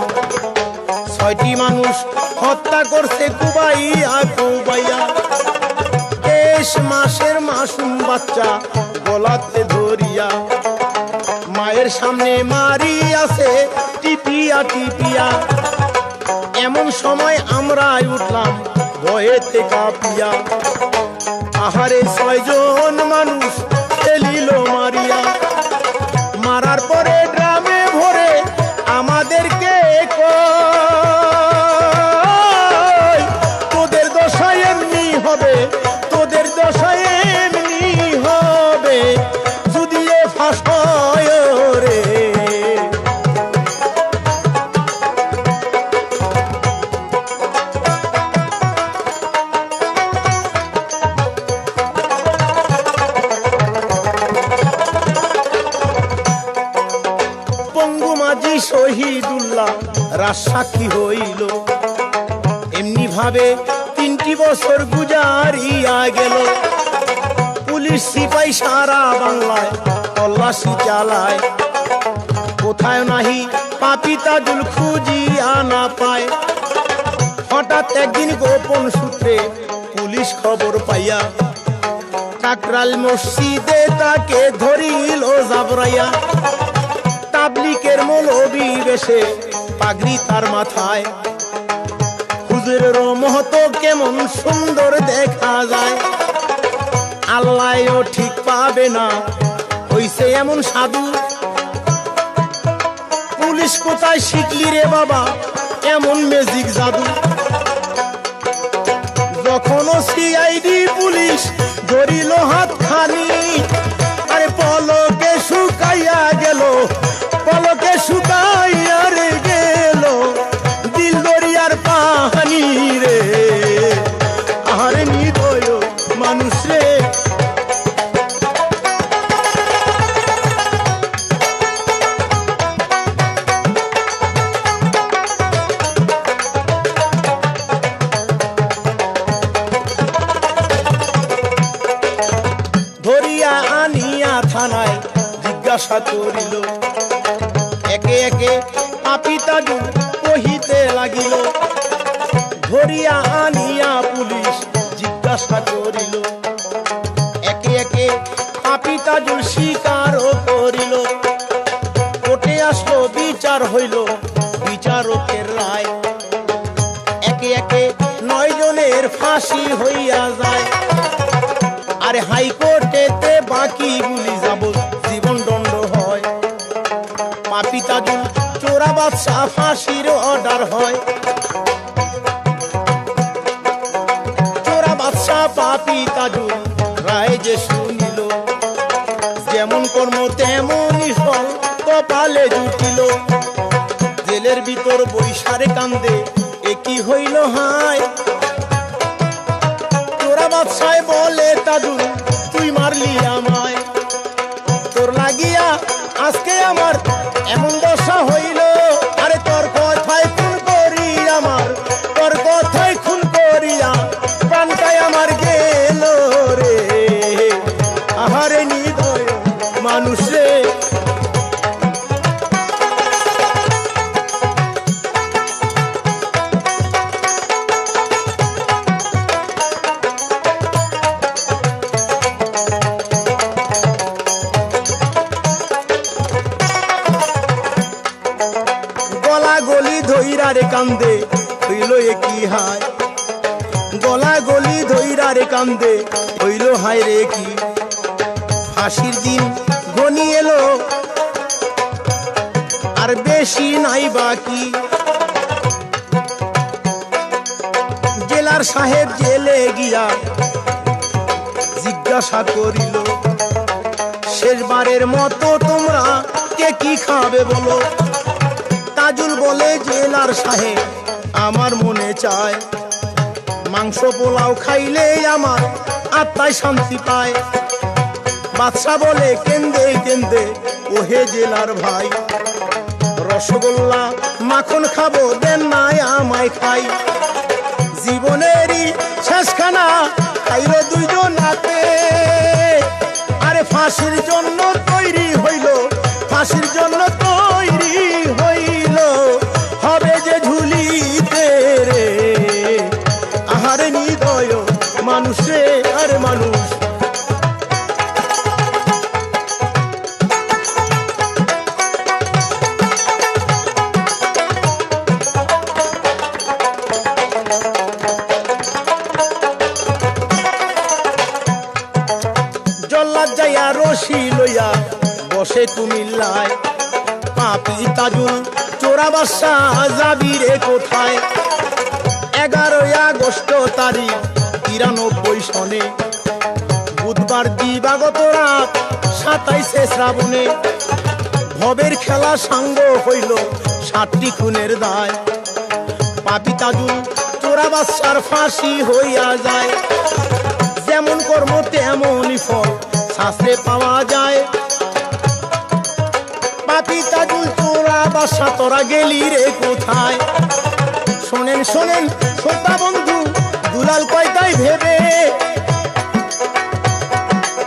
S2: 6টি মানুষ হত্যা করছে কুবাইয়া কুবাইয়া। 23 মাসের মাসুম বাচ্চা গলাতে ধরিয়া। মায়ের সামনে মারি আছে টিপিয়া টিপিয়া। এমন সময় আমরা উঠলাম ভয়েতে কাঁপিয়া। আহারে 6 জন মানুষ ফেলিল মারিয়া। মারার পরে ড্রামে ভরে আমাদেরকে কয়, তোদের দশায় এমনি হবে, তোদের দশায় এমনি হবে যদি এ ফাঁস হয় রে। পঙ্গু মাঝি শহীদুল্লাহ রাজসাক্ষী হইল। এমনি ভাবে 3টি বছর গুজারিয়া গেল। পুলিশ সিপাই সারা বাংলায় তল্লাশি চালায়। কোথায় নাহি পাপী তাজুল খুঁজিয়া না পায়। হঠাৎ একদিন গোপন সূত্রে পুলিশ খবর পাইয়া কাকরাল মসজিদে তাকে ধরিল জাবরাইয়া। তাবলিকের মৌলবি বেশে পাগড়ি তার মাথায়। হুজুরের মহতো কেমন সুন্দর দেখা যায়। আল্লাহও ঠিক পাবে না হইছে এমন সাধু। পুলিশ কোথায় শিখলি রে বাবা এমন ম্যাজিক জাদু। যখন সিআইডি পুলিশ ধরিল হাত খানি, আরে পলকে শুকাইয়া গেল, পলকে শুকাইয়া রে গেল দিল দরিয়ার পানি রে। আহারে নিদয় মানুষ রে। ধরিয়া আনিয়া থানায় জিজ্ঞাসা করিল। একে একে পাপী তাজুল কহিতে লাগিল, ধরিয়া আনিয়া পুলিশ জিজ্ঞাসা করিল। একে একে পাপী তাজুল স্বীকারও করিল। কোর্টে আসলো, বিচার হইল, বিচারকের রায়। একে একে 9 জনের ফাঁসি হইয়া যায়। আরে হাইকোর্টেতে বাকিগুলি যাবজ্জীবন দণ্ড হয়। পাপী তাজুল চোরা বাদশা ফাঁসির অর্ডার হয়। চোরা বাদশা পাপী তাজুল রায় যে শুনিল, যেমন কর্ম তেমনই ফল কপালে জুটিল। জেলের ভিতর বৈশারে কান্দে, এ কি হইল হায়। চোরা বাদশায় বলে, তাজুল তুই মারলি আমায়, তোর লাগিয়া আজকে আমার এমন দশা হইল। আরে তোর কথায় খুন করি আমার, তোর কথায় খুন করিয়া প্রাণটাই আমার গেল রে। আহারে নিদয় মানুষ রে। গলা গলি ধইরারে কান্দে, হইল এ কি হায়। গলা গলি ধইরারে কান্দে, হইল হায় রে কি। ফাঁসির দিন ঘনি এলো, আর বেশি নাই বাকি। জেলার সাহেব জেলে গিয়া জিজ্ঞাসা করিল, শেষবারের মতো তোমরা কে কি খাবে বলো। তাজুল বলে, জেলার সাহেব আমার মনে চায়, মাংস পোলাও খাইলে আমার আত্মায় শান্তি পায়। বাদশা বলে, কেন্দে কেন্দে ওহে জেলার ভাই, রসগোল্লা মাখন খাবো, দেন নাই আমায় খাই। জীবনেরই শেষখানা খাইল 2 জনাতে। আরে ফাঁসির জন্য তৈরি হইল, ফাঁসির জন্য তৈরি হইল, হবে যে ঝুলিতে রে। আহারে নিদয় মানুষে, আরে মানুষ। জল্লাদ যাইয়া রশি লইয়া বসে কুমিল্লায়। পাপী তাজুল চোরা বাদশা যাবি রে কোথায়। 11 আগস্ট তারিখ 93 সনে, বুধবার দিবাগত রাত 27 শ্রাবণে। ভবের খেলা সাঙ্গ হইল, 7টি খুনের দায়। পাপী তাজুল চোরা বাদশার ফাঁসি হইয়া যায়। যেমন কর্ম তেমনই ফল শাস্ত্রে পাওয়া যায়। পাপী তাজুল চোরা বাদশা তোরা গেলি রে কোথায়। শোনেন শোনেন শ্রোতা বন্ধু, দুলাল কয়টাই ভেবে।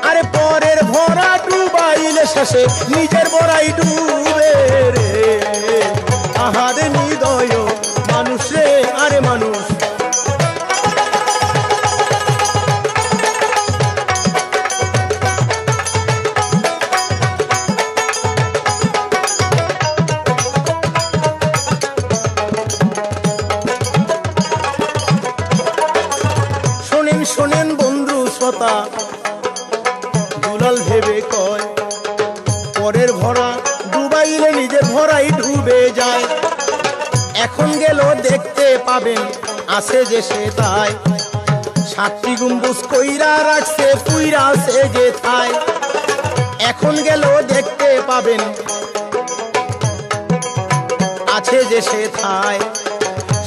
S2: আরে পরের ভরা ডুবাইলে শেষে নিজের বড়াই ডুবে রে। আহারে নিদয় মানুষ রে, আরে মানুষ। শোনেন বন্ধু শ্রোতা, দুলাল ভেবে কয়, পরের ভরা ডুবাইলে নিজের ভরাই ডুবে যায়। এখন গেল দেখতে পাবেন আছে যে সে তাই। 7টি গম্বুজ কইরা রাখছে পুইরা সে যে থাই। এখন গেল দেখতে পাবেন আছে যে সে থাই।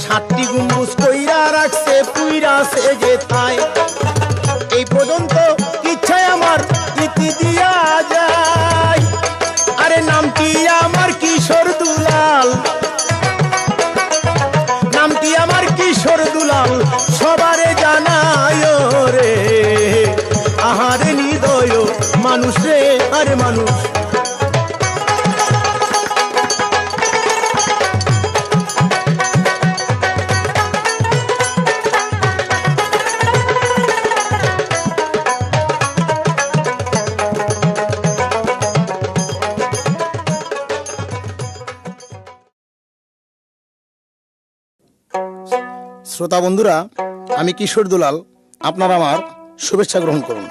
S2: 7টি গম্বুজ কইরা রাখছে পুইরা সে যে থাই। এই পর্যন্ত ইচ্ছায় আমার ইতি দিয়া যায়। আরে নামটি আমার কিশোর দুলাল, নামটি আমার কিশোর দুলাল, সবারে জানায় রে। আহারে নিদয় মানুষ রে, আরে মানুষ।
S1: শ্রোতা বন্ধুরা, আমি কিশোর দুলাল, আপনারা আমার শুভেচ্ছা গ্রহণ করুন।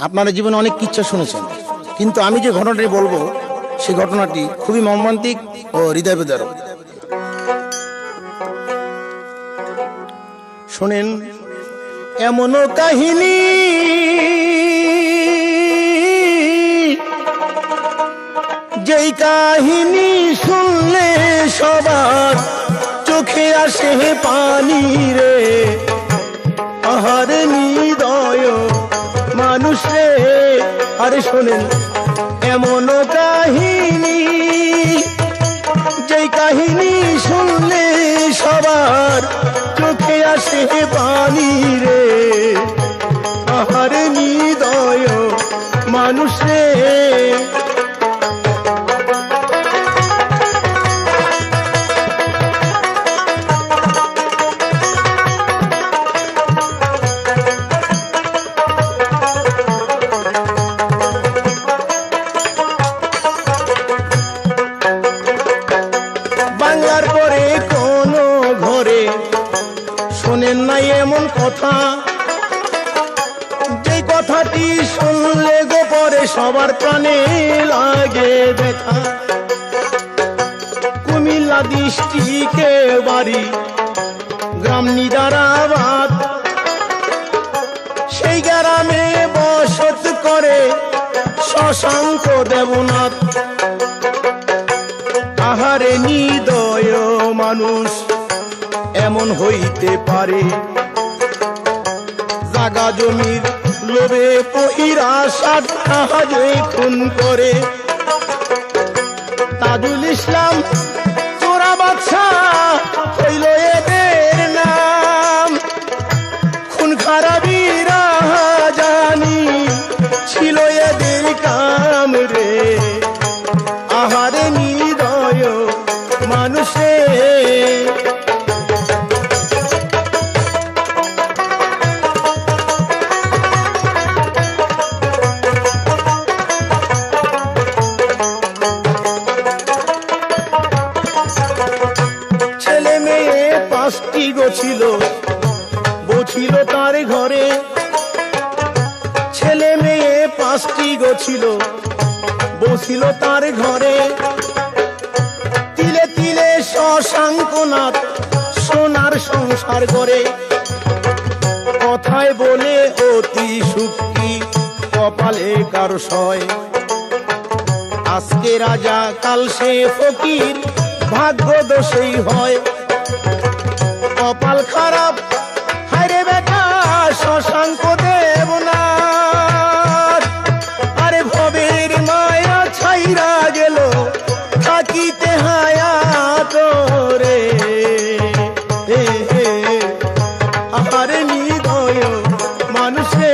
S1: আপনারা জীবনে অনেক কিচ্ছা শুনেছেন, কিন্তু আমি যে ঘটনাটি বলবো সেই ঘটনাটি খুবই মর্মান্তিক ও হৃদয় বিদারক।
S2: শোনেন, এমনও কাহিনী যেই কাহিনী শুনলে সবার চোখে আসে পানি রে। আহার নিদয় মানুষ রে। আরে শোনেন, এমনও কাহিনী যেই কাহিনী শুনলে সবার চোখে আসে পানি রে। আহার নিদয় মানুষ রে। বাংলার পরে কোন ঘরে শোনেন নাই এমন কথা, যে কথাটি শুনলে গো পরে সবার প্রাণে লাগে ব্যথা। কুমিল্লা ডিস্ট্রিক্টে বাড়ি, গ্রাম নিদারাবাদ। সেই গ্রামে বসত করে শশাঙ্ক দেবনাথ। আহারে নিদয় মানুষ এমন হইতে পারে, জাগা জমির লোভে পহিরা সাত সাহায্যে খুন করে। তাজুল ইসলাম চোরা বাদশাহ হইল এদের নাম। খুন খারাপিরা জানি ছিল এদের কাম রে। আহারে নিদয় মানুষে। ছেলে মেয়ে 5টি গো ছিল, বউ ছিল তার ঘরে। ছেলে মেয়ে 5টি গো ছিল, বউ ছিল তার ঘরে। তিলে তিলে শশাঙ্কনাথ সোনার সংসার করে। কথায় বলে অতি সুখী, কপালে কার সয়। আজকে রাজা কাল সে ফকির, ভাগ্য দোষেই হয়। কপাল খারাপ হায়রে বেটা শশাঙ্ক দেবনাথ। আরে ভবের মায়া ছাইরা গেল, থাকিতে হায়াত রে। আহারে নিদয় মানুষে।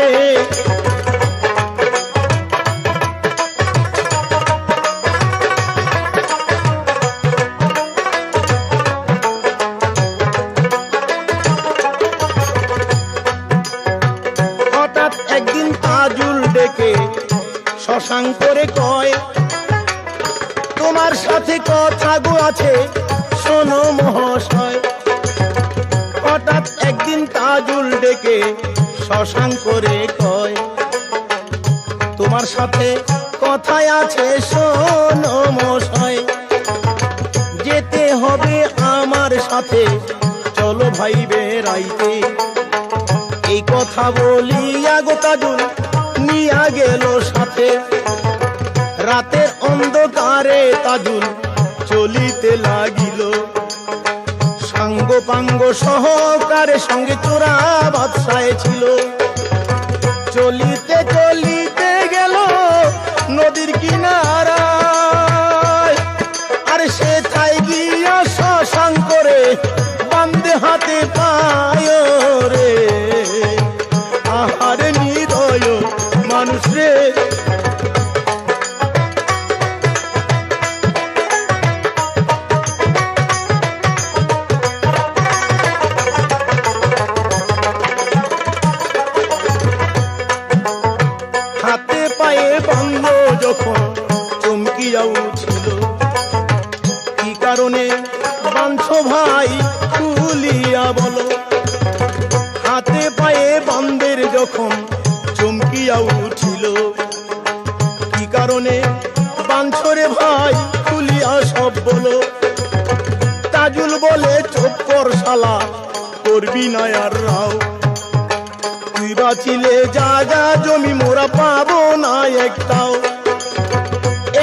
S2: হঠাৎ একদিন তাজুল ডেকে শশাঙ্করে কয়, তোমার সাথে কথা গো আছে শোনো মহাশয়। হঠাৎ একদিন তাজুল ডেকে শশাঙ্করে কয়, তোমার সাথে কথায় আছে শোনো মহাশয়। যেতে হবে আমার সাথে, চলো ভাই বেড়াইতে। এই কথা বলিয়া গো তাজুল নিয়া গেল সাথে। রাতের অন্ধকারে তাজুল চলিতে লাগিল, সাঙ্গ পাঙ্গ সহকারে সঙ্গে চোরা বাদশায় ছিল। চলিতে চলিতে গেল নদীর কিনারায়। আর সে থাই গিয়া শশাঙ্করে বান্দে হাতে পায় রে। আহারে নিদয় মানুষ রে। হাতে পায়ে বন্ধ যখন চমকিয়া উঠিল, কি কারণে বাঞ্ছ ভাই খুলিয়া বল।
S3: হাতে পায়ে বান্দের যখন চমকিয়া উঠিল, কি কারণে বাঞ্ছরে ভাই খুলিয়া সব বলো। তাজুল বলে চুপ কর শালা, করবি না আর রাও, তুই বাঁচিলে যা যা জমি মোরা পাবো না একটাও।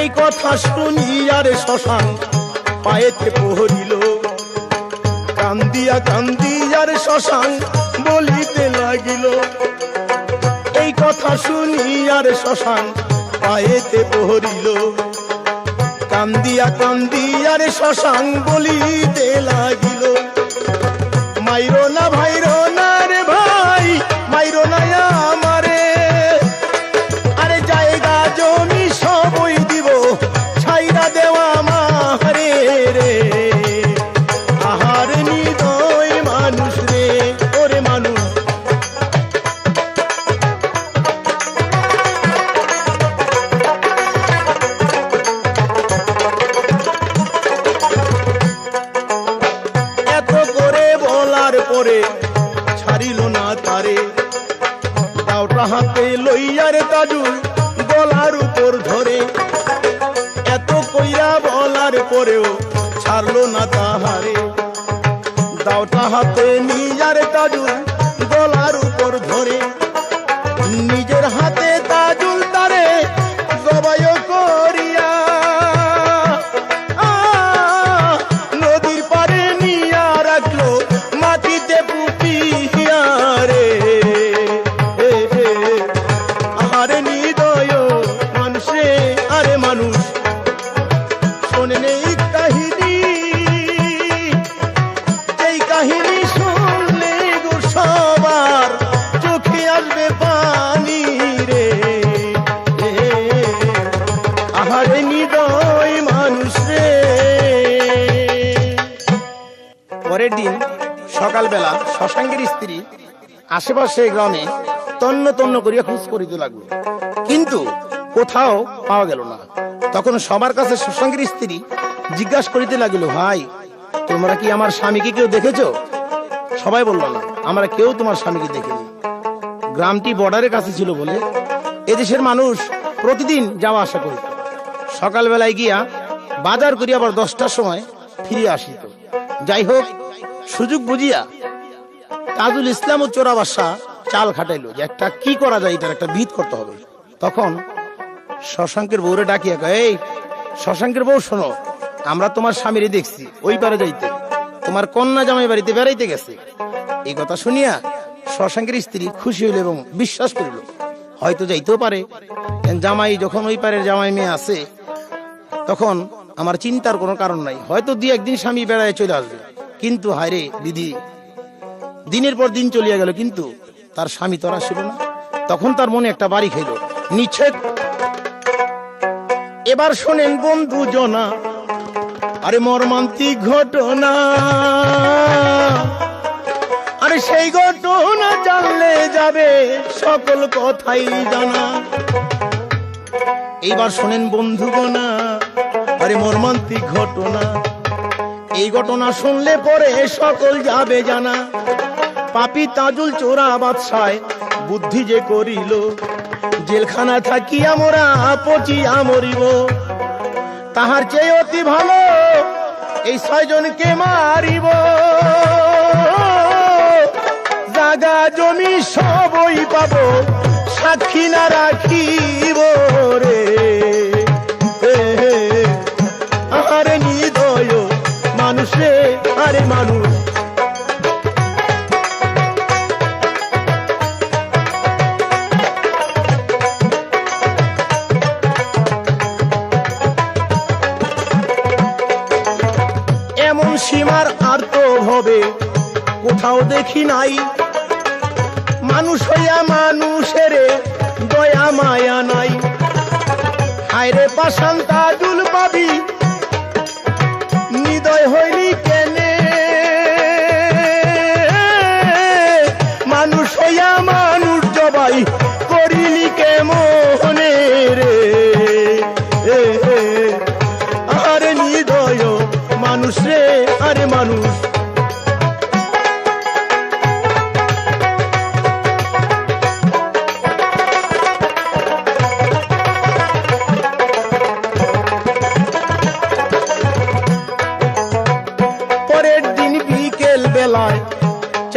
S3: এই কথা শুনি আর শ্মশান পায়েতে পড়িল, কান্দিয়া কান্দিয়ার শ্মশান বলিতে লাগিল। এই কথা শুনি আর শ্মশান পায়েতে পড়িল, কান্দিয়া কান্দিয়ার শ্মশান বলিতে লাগিল। মাইরো না ভাইরো না রে ভাই, মাইরো না আমারে, আরে জায়গা জমি সবই দিব, ছাইরা দেওয়া মারে রে। আহার নিদয় মানুষ রে, ওরে মানুষ। এত করে বলার পরে ছাড়িল না তারে, দাওটা হাতে লইয়ারে তাজুল গলার উপর ধরে। এত কইরা বলার পরেও ছাড়লো না তাহারে, দাওটা হাতে নিয়ারে তাজুল গলার উপর ধরে। নিজের হাতে তাজুল তারে জবাই করিয়া নদীর পারে নিয়া রাখলো মাটিতে পুঁতিয়া রে। আরে নিদয় মানুষ রে, আরে মানুষ শোনেন এই কাহিনী, এই কাহিনী শুনলে গো সবার চোখে আসবে পানি রে। আহারে নিদয় মানুষ রে।
S2: পরের দিন সকালবেলা শশাঙ্কের স্ত্রী আশেপাশে গ্রামে তন্ন তন্ন করিয়া খোঁজ করিতে লাগলো, কিন্তু কোথাও পাওয়া গেল না। তখন সবার কাছে শশাঙ্কের স্ত্রী জিজ্ঞাসা করিতে লাগিল, ভাই তোমরা কি আমার স্বামীকে কেউ দেখেছো? সবাই বলল না, আমরা কেউ তোমার স্বামীকে দেখিনি। গ্রামটি বর্ডারের কাছে ছিল বলে এদেশের মানুষ প্রতিদিন যাওয়া আসা করিত। সকালবেলায় গিয়া বাজার করিয়া আবার 10টার সময় ফিরে আসিত। যাই হোক, সুযোগ বুঝিয়া তাজুল ইসলাম ও চোরা বাদশা চাল খাটাইলো যে একটা কি করা যায়, এটার একটা বিহিত করতে হবে। তখন শশাঙ্কের বউরে ডাকিয়া কয়, এই শশাঙ্কের বউ শোনো, আমরা তোমার স্বামীরে দেখছি ওই পারে যাইতে, তোমার কন্যা জামাই বাড়িতে বেড়াইতে গেছে। এই কথা শুনিয়া শশাঙ্কের স্ত্রী খুশি হইল এবং বিশ্বাস করিল হয়তো যাইতেও পারে, জামাই যখন ওই পারের জামাই মেয়ে আছে তখন আমার চিন্তার কোনো কারণ নাই, হয়তো 2-1 দিন স্বামী বেড়ায় চলে আসবে। কিন্তু হায়রে দিদি, দিনের পর দিন চলিয়া গেল, কিন্তু তার স্বামী তো আর আসিল না। তখন তার মনে একটা বাড়ি খাইল নিচ্ছেদ।
S3: এবার শোনেন বন্ধু জনা, আরে মর্মান্তিক ঘটনা, আরে সেই ঘটনা জানলে যাবে সকল কথাই জানা। এইবার শোনেন বন্ধুগণা, আরে মর্মান্তিক ঘটনা, এই ঘটনা শুনলে পরে সকল যাবে জানা। পাপী তাজুল চোরা বাদশায় বুদ্ধি যে করিল, জেলখানা থাকিয়া মোরা পচিয়া মরিব। তাহার চেয়ে অতি ভালো এই 6 জনকে মারিব, জাগা জমি সবই পাবো, সাক্ষী না রাখিব রে। আরে নিদয় মানুষ রে, আরে মানুষ। এমন সীমার আর তো হবে কোথাও দেখি নাই, মানুষ হইয়া মানুষের দয়া মায়া নাই। হায়রে পাষাণ তাজুল পাবি, নিদয় হইলি কেনে, মানুষ হইয়া মানুষ জবাই করিলি কেমনে রে। আরে নিদয় মানুষ রে, আরে মানুষ।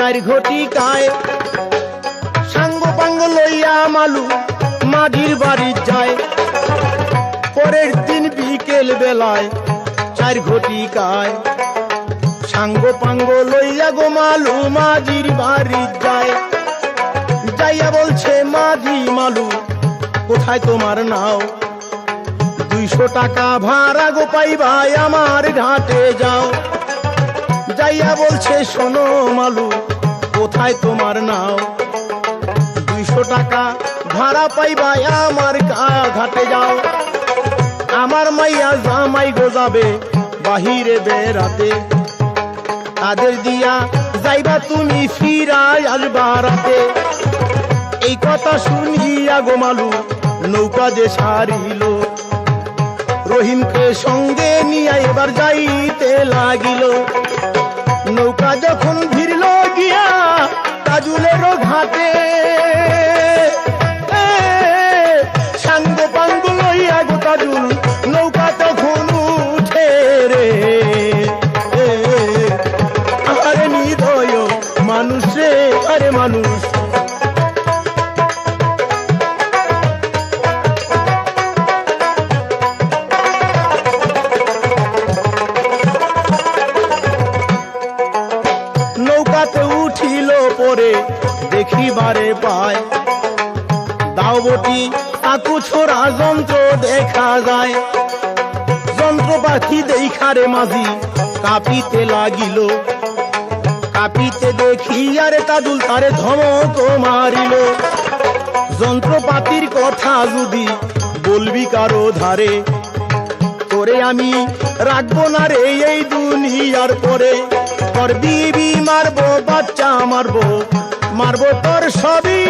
S3: চার ঘটিকায় সাঙ্গ পাঙ্গ লইয়া মালু মাঝির বাড়ি যায়। পরের দিন বিকেল বেলায় চার ঘটিকায় সাঙ্গ পাঙ্গ লইয়া গো মালু মাঝির বাড়ি যায়। যাইয়া বলছে মাঝি মালু কোথায় তোমার নাও, 200 টাকা ভাড়া গো পাইবাই আমার ঘাটে যাও। যাইয়া বলছে শোনো মালু কোথায় তোমার নাও, 200 টাকা ভাড়া পাইবাই আমার ঘাটে যাও। আমার মাইয়া জামাই গো যাবে বাহিরে বেড়াতে, তাদের দিয়া যাইবা তুমি ফিরাই আসবা রাতে। এই কথা শুনিয়া গো মালু নৌকা যে সারিল, রহিমকে সঙ্গে নিয়ে এবার যাইতে লাগিল। নৌকা যখন ভিড়ল গিয়া তাজুলের ঘাটে, সাঙ্গ পাঙ্গ লইয়া গো তাজুল নৌকা তখন উঠে রে। আরে নিদয় মানুষ রে, আরে মানুষ নৌকাতে উঠিল পরে দেখিবারে পায়, দাওবটি কাকু ছোড়া যন্ত্র দেখা যায়। যন্ত্রপাতি দেখারে মাঝি কাঁপিতে লাগিল, কাঁপিতে দেখি আরে তাজুল তারে ধমক মারিল। যন্ত্রপাতির কথা যদি বলবি কারো ধারে, তোরে আমি রাখবো না রে এই দুনিয়ার পরে। তোর বিবি মারবো, বাচ্চা মারবো, মারবো তোর সবই।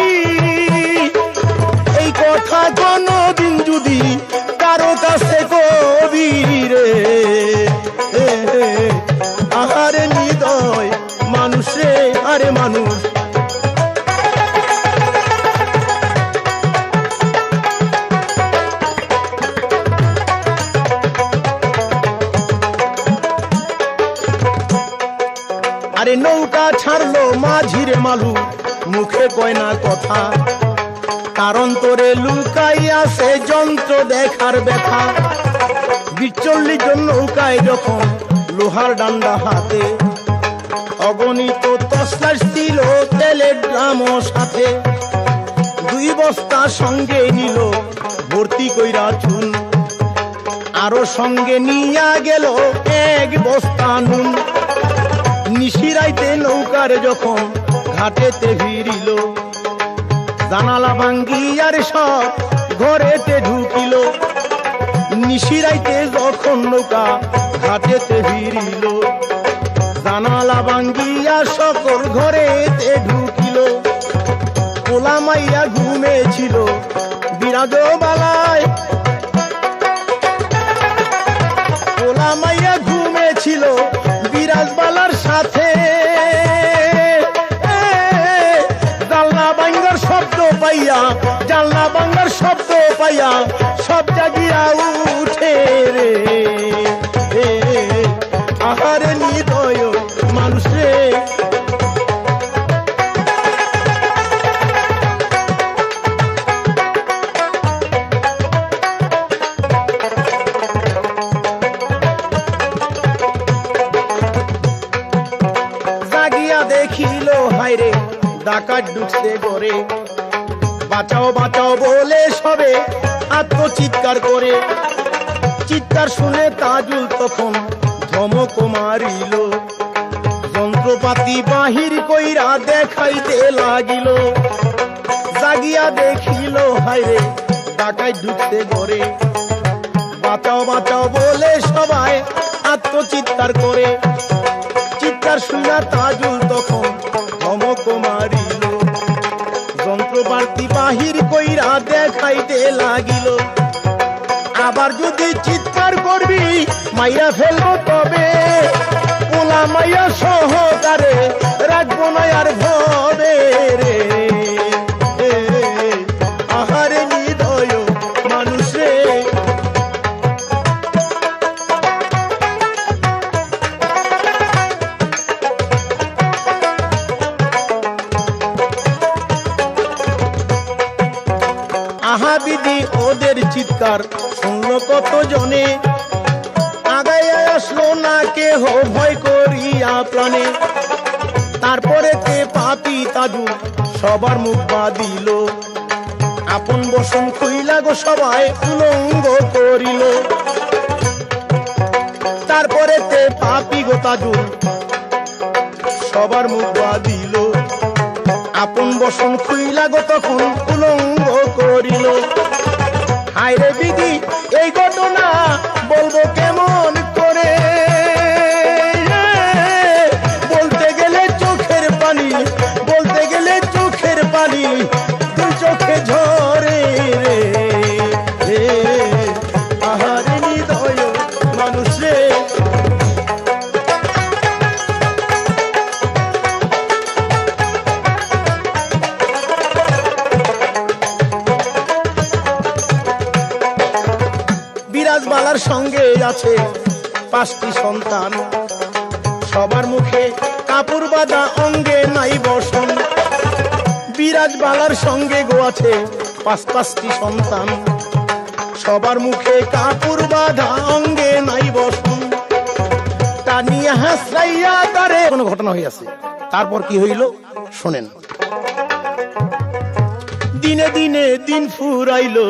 S3: এই কথা কোনদিন যদি কারো কাছে কবি রে, আহারে নিদয় মানুষ রে, আরে মানুষ আরে নৌকা ছাড়লো মাঝিরে মালু মুখে কয় না কথা, কারণ তোরে লুকাই আছে যন্ত্র দেখার ব্যথা। 40 জন নৌকায় যখন লোহার ডান্ডা হাতে, অগণিত তসলাশ ছিল তেলের ড্রামও সাথে। 2 বস্তা সঙ্গে নিল ভর্তি কইরা চুন, আরো সঙ্গে নিয়া গেল 1 বস্তা নুন। নিশিরাইতে নৌকার যখন ঘাটেতে ভিড়িল, জানালা ভাঙ্গিয়ার সব ঘরেতে ঢুকিল। নিশিরাইতে যখন নৌকা ঘাটেতে ভিড়িল, জানালা ভাঙ্গিয়া সকল ঘরেতে ঢুকিল। পোলা মাইয়া ঘুমেছিল বিরাজ বালায়, পোলা মাইয়া ঘুমেছিল বিরাজ বালার সাথে। জালনা ভাঙ্গার শব্দ পাইয়া, জালনা ভাঙ্গার শব্দ পাইয়া সব জাগিয়া উঠে রে। আহারে নিদয় মানুষ রে, জাগিয়া দেখিল হায়রে ডাকাত ঢুকছে ঘরে। বাঁচাও বাঁচাও বলে সবে আত্মচিৎকার করে। চিৎকার শুনে তাজুল তখন ধমক মারিল, যন্ত্রপাতি বাহির কইরা দেখাইতে লাগিল। জাগিয়া দেখিল হায়রে ডাকাত ঢুকছে ঘরে। বাঁচাও বাঁচাও বলে সবাই আত্মচিৎকার করে। চিৎকার শুনা তাজুল তখন ধমক মারিল, যন্ত্রপাতি বাহির কইরা দেখাইতে লাগিল। আবার যদি চিৎকার করবি মাইয়া ফেলবো তবে, পোলা মাইয়া সহকারে রাখবো না আর ভবে রে। আহারে নিদয় মানুষ রে, বিধি ওদের চিৎকার শুনলো কত জনে, আগায় আসলো না কেহ ভয় করিয়া প্রাণে। তারপরে তে পাপি তাজুল সবার মুখ বাঁধিল, আপন বসন খুইলা গো সবাই উলঙ্গ করিল। তারপরে তে পাপি গো তাজুল সবার মুখ বাঁধিল, আপন বসন খুইলা গো তখন উলঙ্গ করিল। হায়রে বিধি এই ঘটনা বলবো কেমন করে, বলতে গেলে চোখের পানি, বলতে গেলে চোখের পানি দুই চোখে ঝরে রে। আহারে হৃদয় মানুষ রে, বিরাজবালার সঙ্গে আছে 5টি সন্তান, সবার মুখে কাপড় বাঁধা অঙ্গে নাই বসন। বিরাজবালার সঙ্গে গো আছে 5টি সন্তান, সবার মুখে কাপড় বাঁধা অঙ্গে নাই বসন। টানিয়া হাসরাইয়া তারে
S1: কোনো ঘটনা হইয়াছে। তারপর কি হইল শোনেন।
S3: দিনে দিনে দিন ফুরাইলো,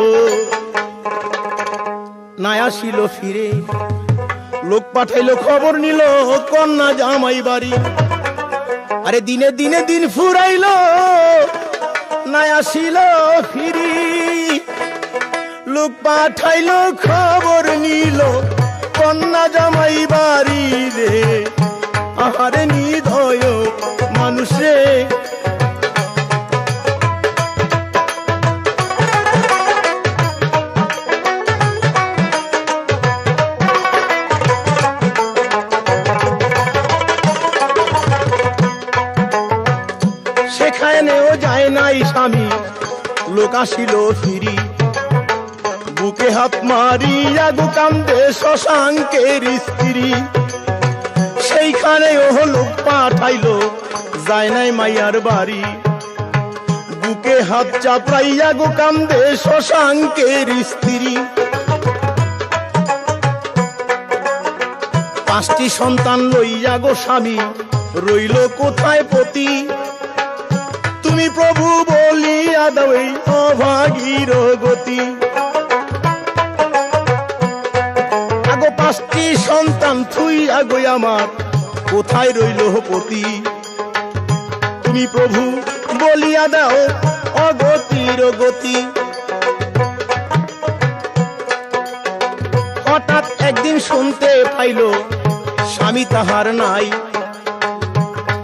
S3: না আসিল ফিরে। লোক পাঠাইলো খবর নিল কন্যা জামাই বাড়ি। আরে দিনে দিনে দিন ফুরাইলো, না আসিল ফিরি। লোক পাঠাইলো খবর নিল কন্যা জামাই বাড়ি রে। আহারে নিদয় মানুষ রে, সেখানেও যায় নাই স্বামী, লোক আসিল ফিরি। বুকে হাত মারিয়া গো কান্দে শশাঙ্কের স্ত্রী। সেইখানেও লোক পাঠাইলো, যায় নাই মাইয়ার বাড়ি। বুকে হাত চাপড়াইয়া গো কান্দে শশাঙ্কের স্ত্রী। 5টি সন্তান লইয়া গো স্বামী রইল কোথায় পতি। তুমি প্রভু বলিয়া দাও এই অভাগীর গতি। আগো 5টি সন্তান থুই আগো আমার কোথায় রইল পতি। তুমি প্রভু বলিয়া দাও অগতির গতি। হঠাৎ একদিন শুনতে পাইল স্বামী তাহার নাই,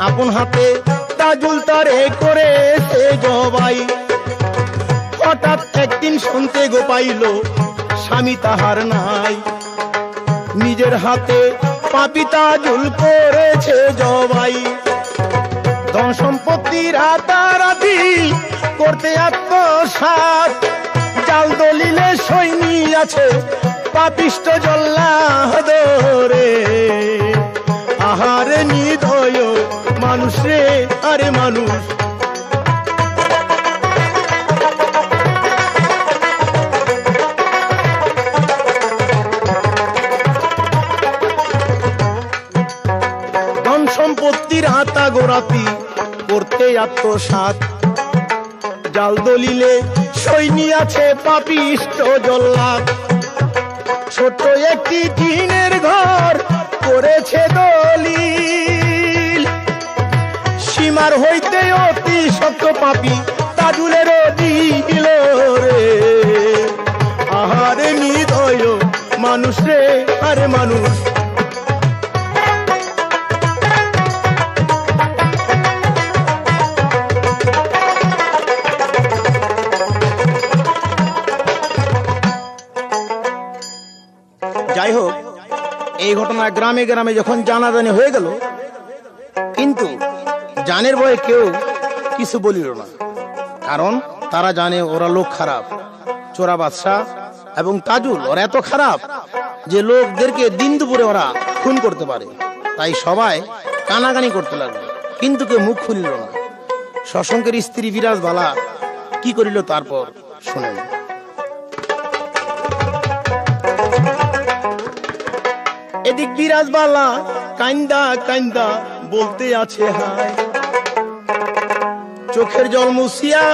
S3: আপন হাতে তাজুল তারে করেছে জবাই। হঠাৎ একদিন শুনতে গো পাইল স্বামী তাহার নাই, নিজের হাতে পাপি তাজুল করেছে জবাই। ধন সম্পত্তি রাতারাতি করতে আত্মসাৎ, জাল দলিলে সৈনী আছে পাপিষ্ট জল্লাদ রে। আহারে নিদয় মানুষ রে, আরে মানুষ। ধন সম্পত্তির আতা গোরাতি করতে আত্মসাৎ, জাল দলিলে সৈনী আছে পাপিষ্ট জল্লাদ। ছোট একটি টিনের ঘর করেছে দলিল, সীমার হইতে অতি শক্ত পাপি তাজুলের দিল রে। আহারে নিদয় মানুষ রে, আরে মানুষ।
S1: যাই হোক, এই ঘটনা গ্রামে গ্রামে যখন জানাজানি হয়ে গেল, কিন্তু জানের ভয়ে কেউ কিছু বলিল না। কারণ তারা জানে ওরা লোক খারাপ, চোরা বাদশা এবং তাজুল ওরা এত খারাপ যে লোকদেরকে দিন দুপুরে ওরা খুন করতে পারে। তাই সবাই কানাকানি করতে লাগলো, কিন্তু কেউ মুখ খুলিল না। শশাঙ্কের স্ত্রী বিরাজবালা কি করিল তারপর শুনেন।
S3: এদিক বিরাজবালা কান্দা কান্দা বলতে আছে হায়, চোখের জল মুছিয়া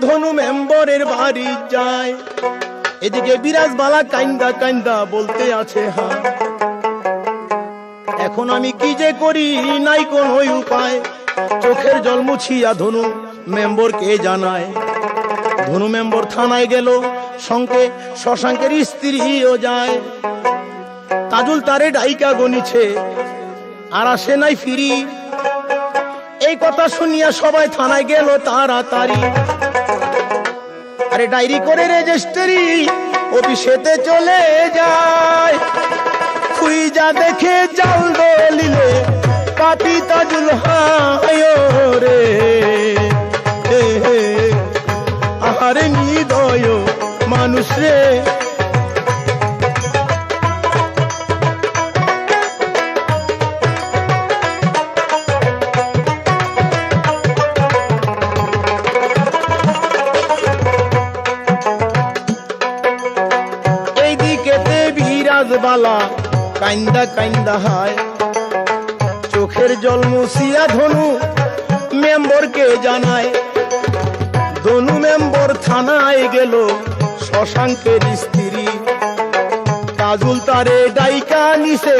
S3: ধনু মেম্বরের বাড়ি যায়। এদিকে বিরাজবালা কান্দা কান্দা বলতে আছে হায়, এখন আমি কি যে করি নাই কোন উপায়। চোখের জল মুছিয়া ধনু মেম্বরকে জানায়। ধনু মেম্বর থানায় গেল, সঙ্গে শশাঙ্কের স্ত্রীও যায়। তাজুল তারে ডাইকা গনিছে, আর আসে নাই ফিরি। এই কথা শুনিয়া সবাই থানায় গেল তাড়াতাড়ি। আরে ডায়েরি করে রেজিস্ট্রি অফিসেতে চলে যায়। খুইজা দেখে জাল দলিলে পাপি তাজুল হায় রে, আহারে নিদয় মানুষ রে। এইদিকেতে বিরাজবালা কান্দা কান্দা হায়, চোখের জল মুছিয়া ধনু মেম্বরকে জানায়। ধনু মেম্বর থানায় গেল, শশাঙ্কের স্ত্রী তাজুল তারে ডাইকা নিছে,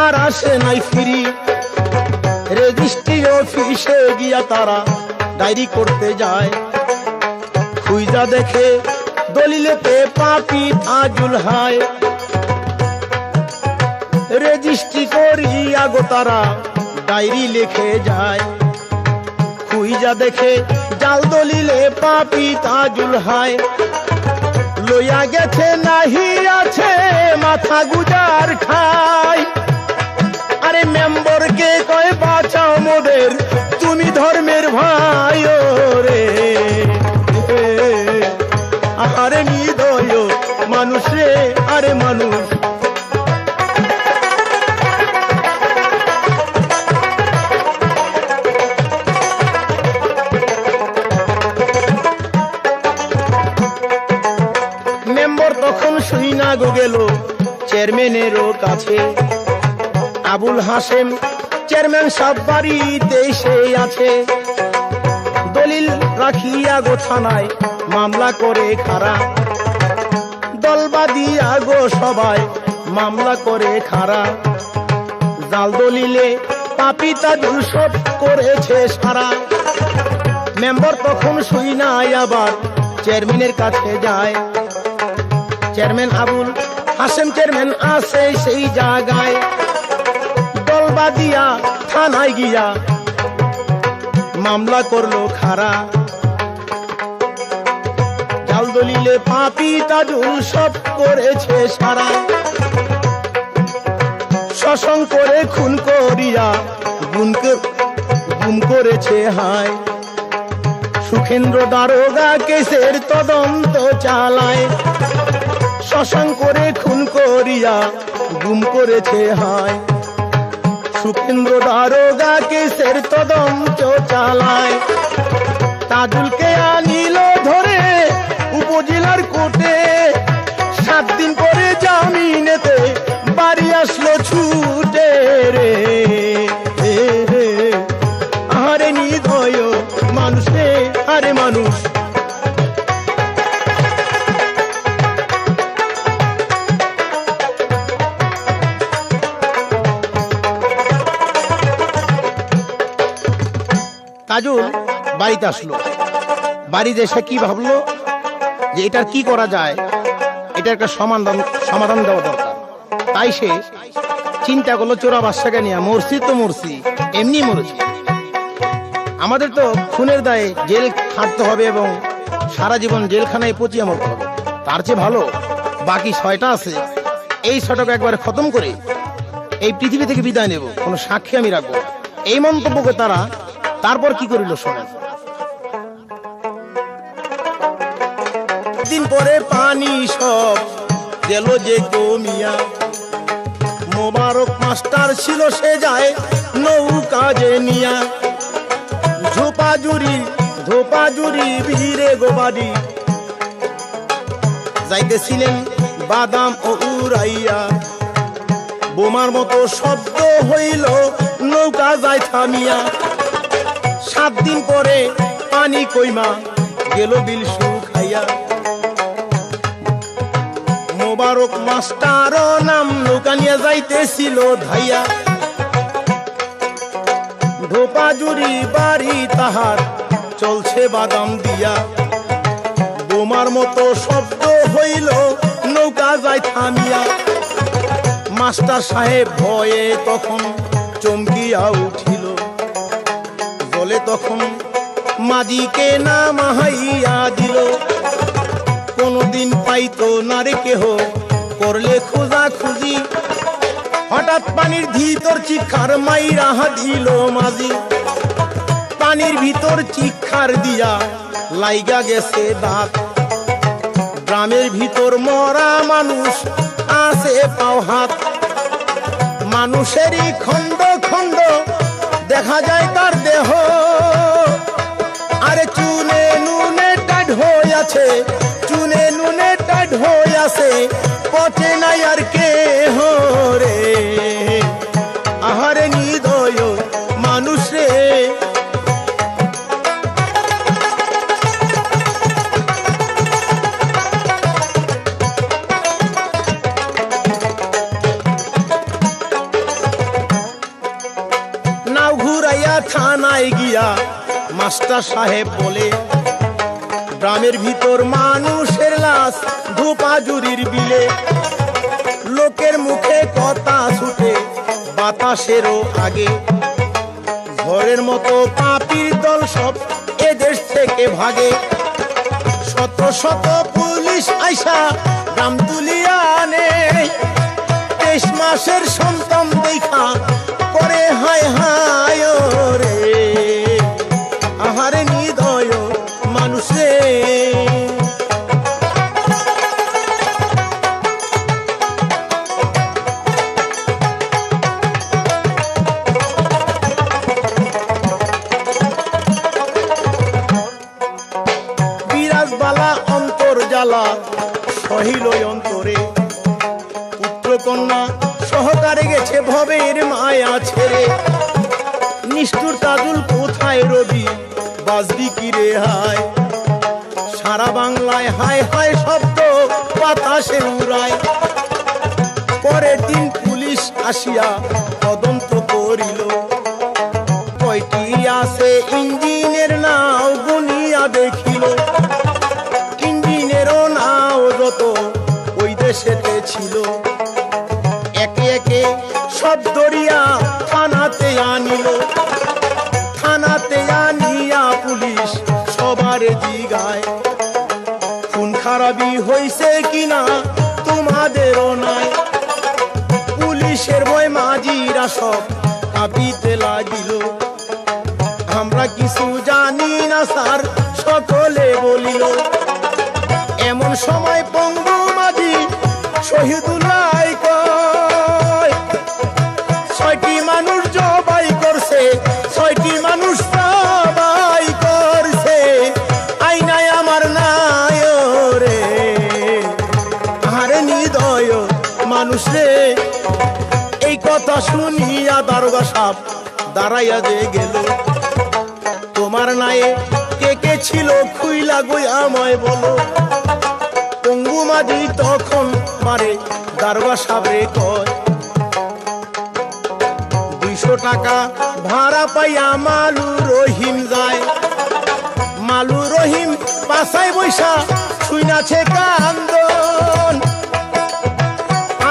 S3: আর আসে নাই ফিরি। রেজিস্ট্রি অফিসে গিয়া তারা ডায়েরি করতে যায়। খুইজা দেখে দলিলেতে পাপি তাজুল হায়। রেজিস্ট্রি করিয়া গো তারা ডায়েরি লিখে যায়। খুইজা দেখে জাল দলিলে পাপি তাজুল হায়। লইয়া গেছে নাহি আছে মাথা গুজার খায়। আরে মেম্বরকে কয় বাঁচাও মোদের, তুমি ধর্মের ভাই রে, আরে নিদয় মানুষ রে, আরে মানুষ। মেম্বর তখন শুই না গো গেল চেয়ারম্যানেরও কাছে। আবুল হাসেম চেয়ারম্যান সব বাড়িতে সে আছে। দলিল রাখিয়া গো থানায় মামলা করে খাড়া। দলবাদিয়া গো সবাই মামলা করে খাড়া। জাল দলিলে পাপি তাজুল সব করেছে সারা। মেম্বর তখন শুই নাই আবার চেয়ারম্যানের কাছে যায়। চেয়ারম্যান আবুল হাসেম চেয়ারম্যান আছে সেই জায়গায়। দলবাদিয়া থানায় গিয়া মামলা করলো খাড়া। জাল দলিলে পাপি তাজুল সব করেছে সারা। শশাঙ্ক করে খুন করিয়া গুম করেছে হায়। সুখেন্দ্র দারোগা কেসের তদন্ত চালায়। শশাঙ্ক করে খুন করিয়া গুম করেছে হায়। সুখেন্দ্র দারোগা কেসের তদন্ত চালায়। তাজুলকে আনিল ধরে উপজেলার কোর্টে। 7 দিন পরে জামিনেতে বাড়ি আসলো ছুটে রে, আরে নিদয় মানুষ রে, আরে মানুষ। তাজুল বাড়িতে আসলো। বাড়িতে এসে কি ভাবলো যে এটার কি করা যায়, এটা একটা সমাধান দেওয়া দরকার। তাই সে চিন্তা করলো চোরা বাচ্চাকে নিয়ে মরছি তো মরছি, এমনি মরেছি। আমাদের তো খুনের দায়ে জেল খাটতে হবে এবং সারা জীবন জেলখানায় পচিয়ে মরতে হবে। তার চেয়ে ভালো বাকি 6টা আছে, এই 6টাকে একবারে খতম করে এই পৃথিবী থেকে বিদায় নেব, কোনো সাক্ষী আমি রাখবো। এই মন্তব্যকে তারা তারপর কি করিল শোনেন। দিন পরে পানি সব গেল যে কমিয়া। মোবারক মাস্টার ছিল সে যায় নৌকা যে নিয়া। ধোপাজুরি ভিড়ে গোবাড়ি যাইতেছিলেন বাদাম ও উড়াইয়া। বোমার মতো শব্দ হইল, নৌকা যায় থামিয়া। 7 দিন পরে পানি কইমা গেল বিল শুকাইয়া। মোবারক মাস্টার নাম, নৌকা নিয়ে যাইতেছিল ধাইয়া। ধোপাজুরি বাড়ি তাহার, চলছে বাদাম দিয়া। বোমার মতো শব্দ হইল, নৌকা যায় থামিয়া। মাস্টার সাহেব ভয়ে তখন চমকিয়া উঠিল। জলে তখন মাঝিকে নামাইয়া দিল। কোনদিন পাইতো না রে কেহ, করলে খোঁজা খুঁজি। হঠাৎ পানির ভিতর চিৎকার মাইরা দিল মাঝি। পানির ভিতর চিৎকার দিয়া লাইগা গেছে দাঁত। গ্রামের ভিতর মরা মানুষ আছে পাও হাত। মানুষেরই খন্ড খন্ড দেখা যায় তার দেহ। আরে চুনে নুনে টাইট হয়ে আছে, চুনে নুনে টাইট হয়ে আছে, পচে নাই আর কে রে। আহারে নিদয় মানুষ রে। নাও ঘুরাইয়া থানায় গিয়া মাস্টার সাহেব বলে, গ্রামের ভিতর মানুষের লাশ ধোপাজুরির বিলে। লোকের মুখে কথা ছুটে বাতাসেরও আগে। ঝড়ের মতো পাপীর দল সব এ দেশ থেকে ভাগে। শত শত পুলিশ আইসা গ্রাম তুলিয়া আনে। 23 মাসের সন্তান দেখা করে হায় হায় রে। আহারে নিদয় মানুষ রে। বিরাজবালা অন্তর জ্বালা সহিল অন্তরে। পুত্র কন্যা সহকারে গেছে ভবের মায়া ছেড়ে। নিষ্ঠুর তাজুল কোথায় রবি, বাজবি কি রে হায়। সারা বাংলায় হায় হায় শব্দ বাতাসে উড়ায়। পরের দিন পুলিশ আসিয়া তদন্ত করিল। কয়টি আছে ইঞ্জিনের নাও গুনিয়া দেখিল। ইঞ্জিনেরও নাও যত ওই দেশেতে ছিল। একে একে সব দরিয়া থানাতে আনিল। থানাতে আনিয়া পুলিশ সবারে জিগায়, খুন খারাপি হইছে কিনা তোমাদেরও নাই। পুলিশের ভয় মাঝিরা সব কাঁপিতে লাগিল। আমরা কিছু জানি না স্যার, সকলে বলিল। এমন সময় পঙ্গু মাঝি শহীদুল্লাহ কয়, 6টি মানুষ জবাই করছে, 6টি মানুষ জবাই করছে, আইনায় আমার নাই রে। আরে নিদয় মানুষ রে। এই কথা শুনিয়া দারোগা সাহেব দাঁড়াইয়া যে গেল। তোমার নায়ে কে কে ছিল খুইলা গই আমায় বলো। পঙ্গু মাঝি তখন মারে দারোগা সাহেবরে কয়, 200 টাকা ভাড়া পাইয়া মালু রহিম যায়। মালু রহিম পাশায় বৈশা শুইনাছে কান্দন।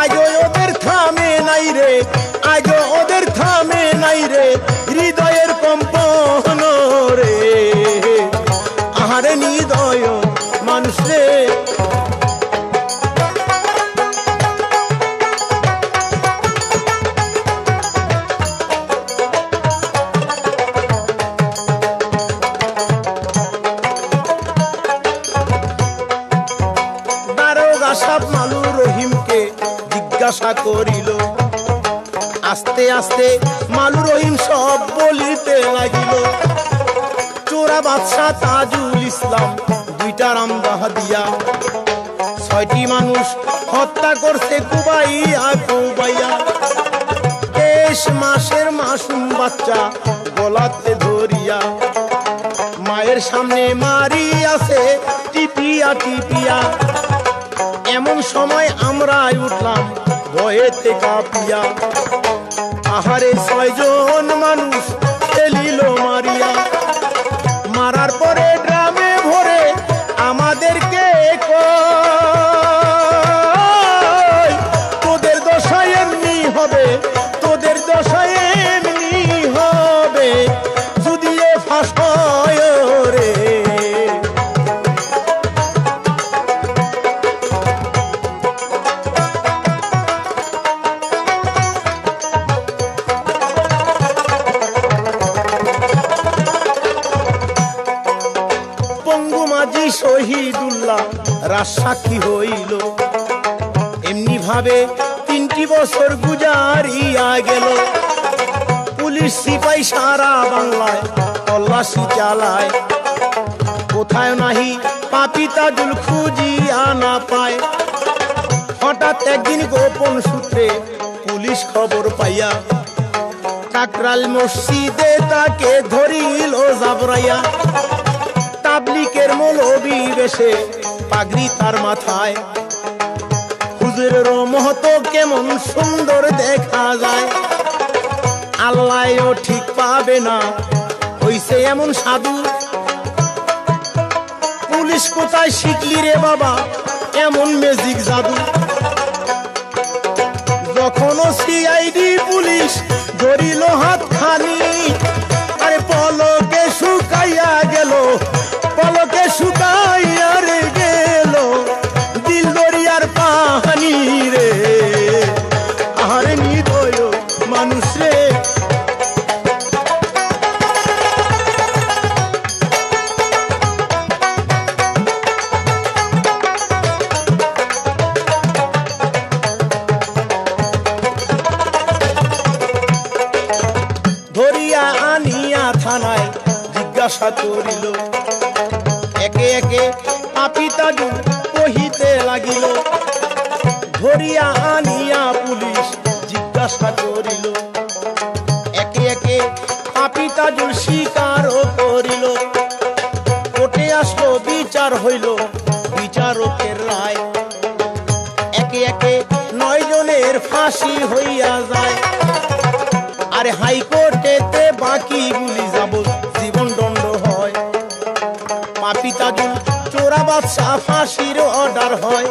S3: আজও ওদের থামে নাই রে, আজও ওদের থামে নাই রে, হৃদয়ের কম্পন রে। আহারে নিদয় মানুষ রে। দারোগা সাহেব মালু রহিমকে জিজ্ঞাসা করিল। আস্তে আস্তে মালু রহিম সব বলিতে লাগিল। চোরা বাদশা তাজুল ইসলাম 2টা রামদাহ দিয়া। 6টি মানুষ হত্যা করছে কুবাইয়া কুবাইয়া। 23 মাসের মাসুম বাচ্চা গলাতে ধরিয়া মায়ের সামনে মারি আছে টিপিয়া টিপিয়া। এমন সময় আমরা উঠলাম ভয়েতে কাঁপিয়া। আহারে 6 জন মানুষ ফেলিল মারিয়া। মারার পরে ড্রামে ভরে আমাদেরকে কয় তোদের দশায় এমনি হবে, তোদের দশায় এমনি হবে যদি এ ফাঁস হয় রে। পঙ্গু মাঝি শহীদুল্লাহ রাজসাক্ষী হইল। এমনি ভাবে 3টি বছর গুজারিয়া গেল। পুলিশ সিপাই সারা বাংলায় তল্লাশি চালায়, কোথায় নাহি পাপী তাজুল খুঁজিয়া না পায়। হঠাৎ একদিন গোপন সূত্রে পুলিশ খবর পাইয়া কাকরাল মসজিদে তাকে ধরিল জাবরাইয়া। তাবলিকের মৌলবি বেশে পাগড়ি তার মাথায়, হুজুরের মহতো কেমন সুন্দর দেখা যায়। আল্লাহও ঠিক পাবে না হইছে এমন সাধু। পুলিশ কোথায় শিখলি রে বাবা এমন ম্যাজিক জাদু। যখন সিআইডি পুলিশ ধরিল হাত খানি, আরে পলকে শুকাইয়া গেল, পলকে শুকাইয়া রে গেল দিল দরিয়ার পানি রে। আহারে নিদয় মানুষ রে। ধরিয়া আনিয়া থানায় জিজ্ঞাসা করিল, একে একে পাপী তাজুল কহিতে লাগিল। ধরিয়া আনিয়া পুলিশ জিজ্ঞাসা করিল, একে একে পাপী তাজুল স্বীকারও করিল। কোর্টে আসলো বিচার হইল বিচারকের রায়। একে একে 9 জনের ফাঁসি হইয়া যায়। আরে হাইকোর্টেতে বাকিগুলি যাব জীবন দণ্ড হয়। পাপী তাজুল চোরা বাদশা ফাঁসির অর্ডার হয়।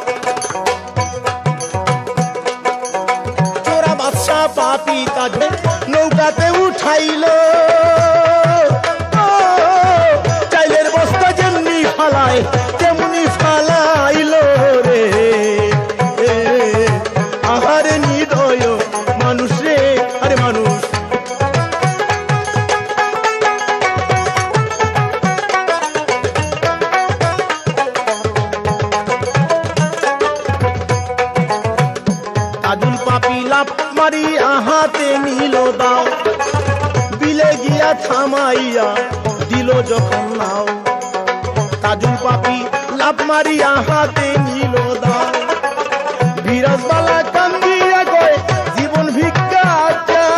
S3: চোরা বাদশা পাপী তাজুল নৌকাতে উঠাইল। চাইলের বস্তা যেমনি ফালায় তেমনি ফালাইল রে। আহারে নিদয় মানুষ রে। আরে মানুষ তাজুল পাপী লাফ মারিয়া হাতে নিল দাও, বিলে গিয়া থামাইয়া দিল যখন নাও। তাজুল পাপী লাফ মারিয়া হাতে নিল দাও। বিরাজবালা কান্দিয়া কয় জীবন ভিক্ষা চাই।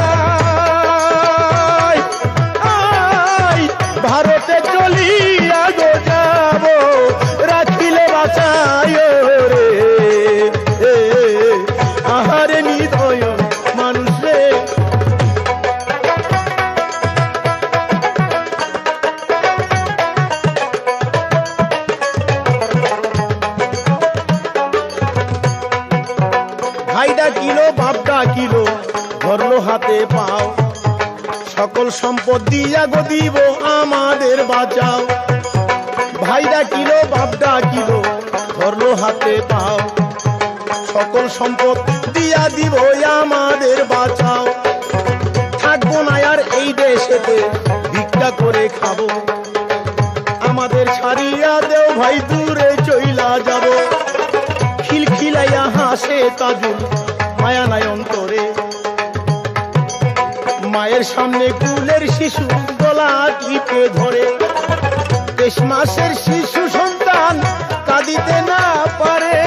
S3: ভারতে চলিয়া গো যাব রাখিলে বাঁচায় রে। আহারে নিদয় মানুষ রে। ভাই ডাকিল বাপ ডাকিল ধরলো হাতে পাও, সকল সম্পদ দিয়া গো দিব আমাদের বাঁচাও। ভাই ডাকিল বাপ ডাকিল ধরলো হাতে পাও, সকল সম্পদ দিয়া দিব আমাদের বাঁচাও। থাকবো না আর এই দেশেতে ভিক্ষা করে খাবো, আমাদের ছাড়িয়া দেও ভাই দূরে চইলা যাব। খিলখিলাইয়া হাসে তাজুল মায়া নাই অন্তরে। মায়ের সামনে কুলের শিশু গলা টিপে ধরে। 23 মাসের শিশু সন্তান কাঁদিতে না পারে।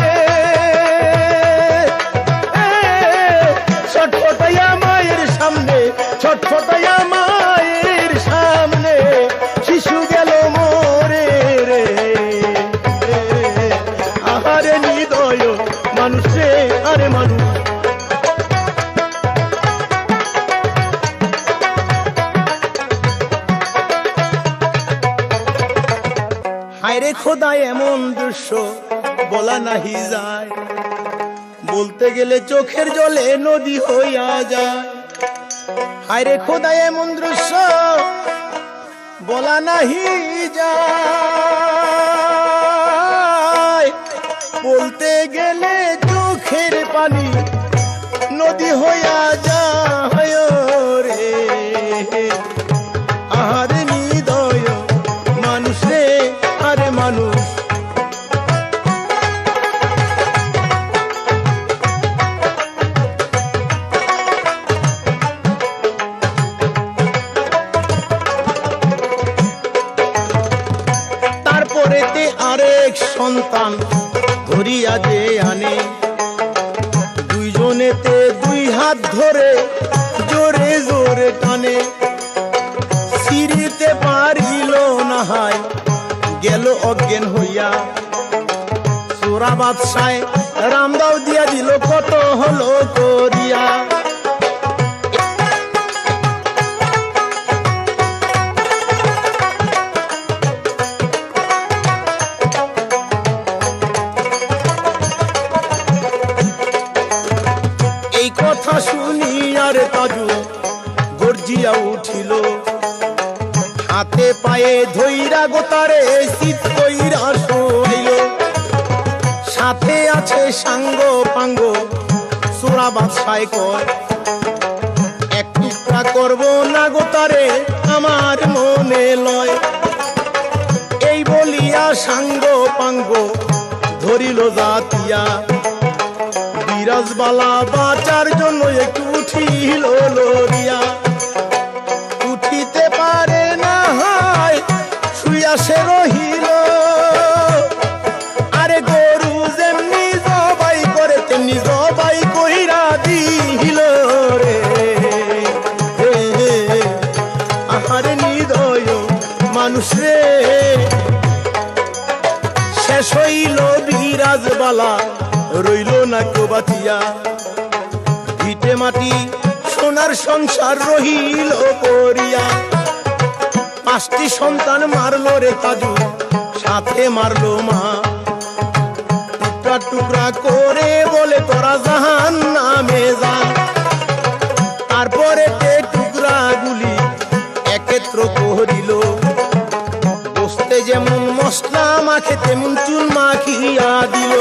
S3: ছটফটাইয়া মায়ের সামনে ছটাইয়া মায়ের সামনে শিশু গেল মোরে রে আহারে নিদয় মানুষ রে আরে মানুষ
S2: হায়রে খোদা এমন দৃশ্য বলা নাহি যায়,
S3: বলতে গেলে চোখের জলে নদী হইয়া যায়
S2: হায়রে খোদা এমন দৃশ্য বলা নাহি যায়,
S3: বলতে গেলে চোখের পানি নদী হইয়া যায় রে আহারে নিদয় মানুষ রে আরে মানুষ তারপরেতে আরেক সন্তান ধরিয়া যে আনে দুইজনেতে দুই হাত ধরে জোরে জোরে টানে সিঁড়িতে পারিল না হয় গেল অজ্ঞান হইয়া চোরা বাদশায় রামদাও দিয়া দিল কত হলো করিয়া এই কথা শুনি আর তাজু গর্জিয়া উঠিল হাতে পায়ে ধইরা গোতারে শীত কইরা শোয়াইল সাথে আছে সাঙ্গ পাঙ্গ সোরা বাদশায় কয় এক টুকরা করব না গোতারে আমার মনে লয় এই বলিয়া সাঙ্গ পাঙ্গ ধরিল জাতিয়া বিরাজবালা বাঁচার জন্য একটু উঠিল লরিয়া উঠিতে পারে না হয় শুইয়া সে রহিল আরে গরু যেমনি জবাই করে তেমনি জবাই কইরা দিল রে আহারে নিদয় মানুষ রে শেষ হইল বিরাজবালা রইল না কেউ বাঁচিয়া ভিটে মাটি সোনার সংসার রহিল করিয়া পাঁচটি সন্তান মারলো রে তাজু সাথে মারলো মা টুকরা টুকরা করে বলে তোরা জাহান নামে যা তারপরে টুকরা গুলি একত্র করিল বসতে যেমন মশলা মাখে তেমন চুন মাখিয়া দিল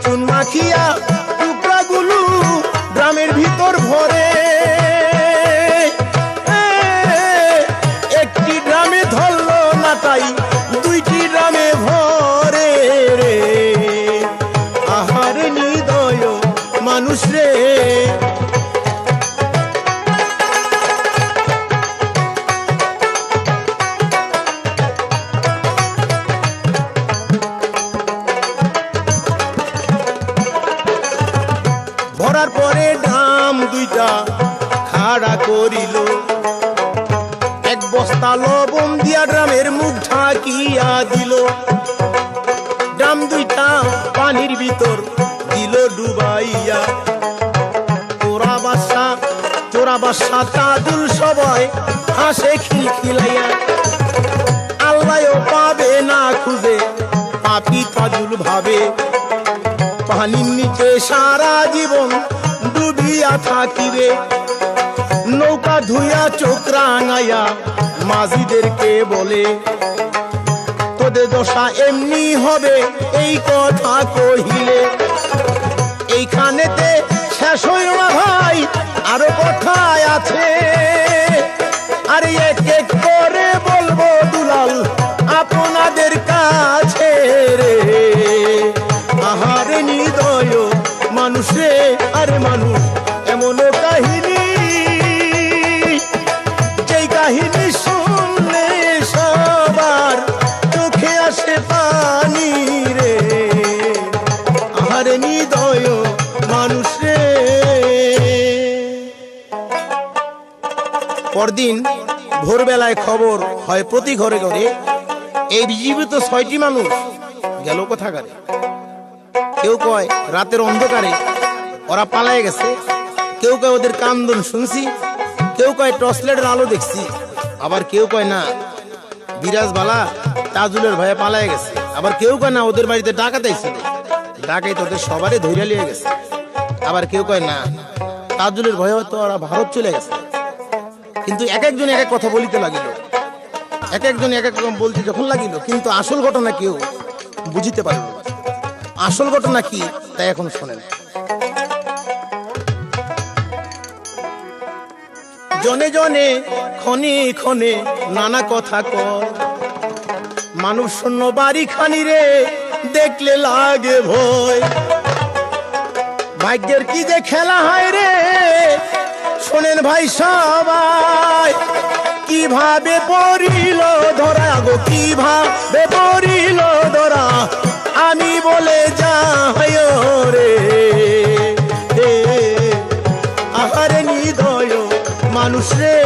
S3: চুন মাখিয়া টুকরাগুলো গ্রামের ভিতর ভরে একটি গ্রামে ধরলো না তাই দুইটি গ্রামে ভরে রে আহারে নিদয় মানুষ রে ভরার পরে ড্রাম দুইটা খাড়া করিল এক বস্তা লবণ দিয়া ড্রামের মুখ ঢাকিয়া দিল ড্রাম দুইটা পানির ভিতর দিল ডুবাইয়া চোরা বাসা তাজুল সবাই হাসে খিলখিলাইয়া আল্লাহও পাবে না খুঁজে পাপি তাজুল ভাবে পানির নিচে সারা জীবন ডুবিয়া থাকিবে নৌকা ধুইয়া চোখ রাঙাইয়া মাঝিদেরকে বলে তোদের দশা এমনি হবে এই কথা কহিলে এইখানেতে শেষ হইল না ভাই আরো কথায় আছে আরে এক এক করে বলবো দুলাল আপনাদের কাছে রে আহারে নিদয় মানুষ রে আরে মানুষ এমন কাহিনী যেই কাহিনী শুনলে সবার চোখে আসে পানি রে আহারে নিদয় মানুষ রে
S2: পরদিন ভোরবেলায় খবর হয় প্রতি ঘরে ঘরে, এই জীবিত 6টি মানুষ গেল কোথাকারে। কেউ কয় রাতের অন্ধকারে ওরা পালায়ে গেছে, কেউ কয় ওদের কান্দন শুনছি, কেউ কয় টর্চলাইটের আলো দেখছি, আবার কেউ কয় না বিরাজবালা তাজুলের ভয়ে পালায়ে গেছে, আবার কেউ কয় না ওদের বাড়িতে ডাকাত আইছিল, ডাকাই তোদের সবারই ধইরা লিয়ে গেছে, আবার কেউ কয় না তাজুলের ভয়ে হয়তো ওরা ভারত চলে গেছে। কিন্তু এক একজন এক এক কথা বলিতে লাগিল, এক একজন এক এক রকম বলতে যখন লাগিল, কিন্তু আসল ঘটনা কেউ বুঝিতে পারল না। আসল ঘটনা কি তাই এখন শোনেন। জনে জনে ক্ষণে ক্ষণে নানা কথা কয়, মানুষ শূন্য বাড়ি খানি রে দেখলে লাগে ভয়। ভাগ্যের কি যে খেলা হয় রে, শোনেন ভাই সবাই, কিভাবে পড়িল ধরা গো, কিভাবে পড়িল ধরা, আমি বলে যাই রে। আহারে নিদয় মানুষ রে,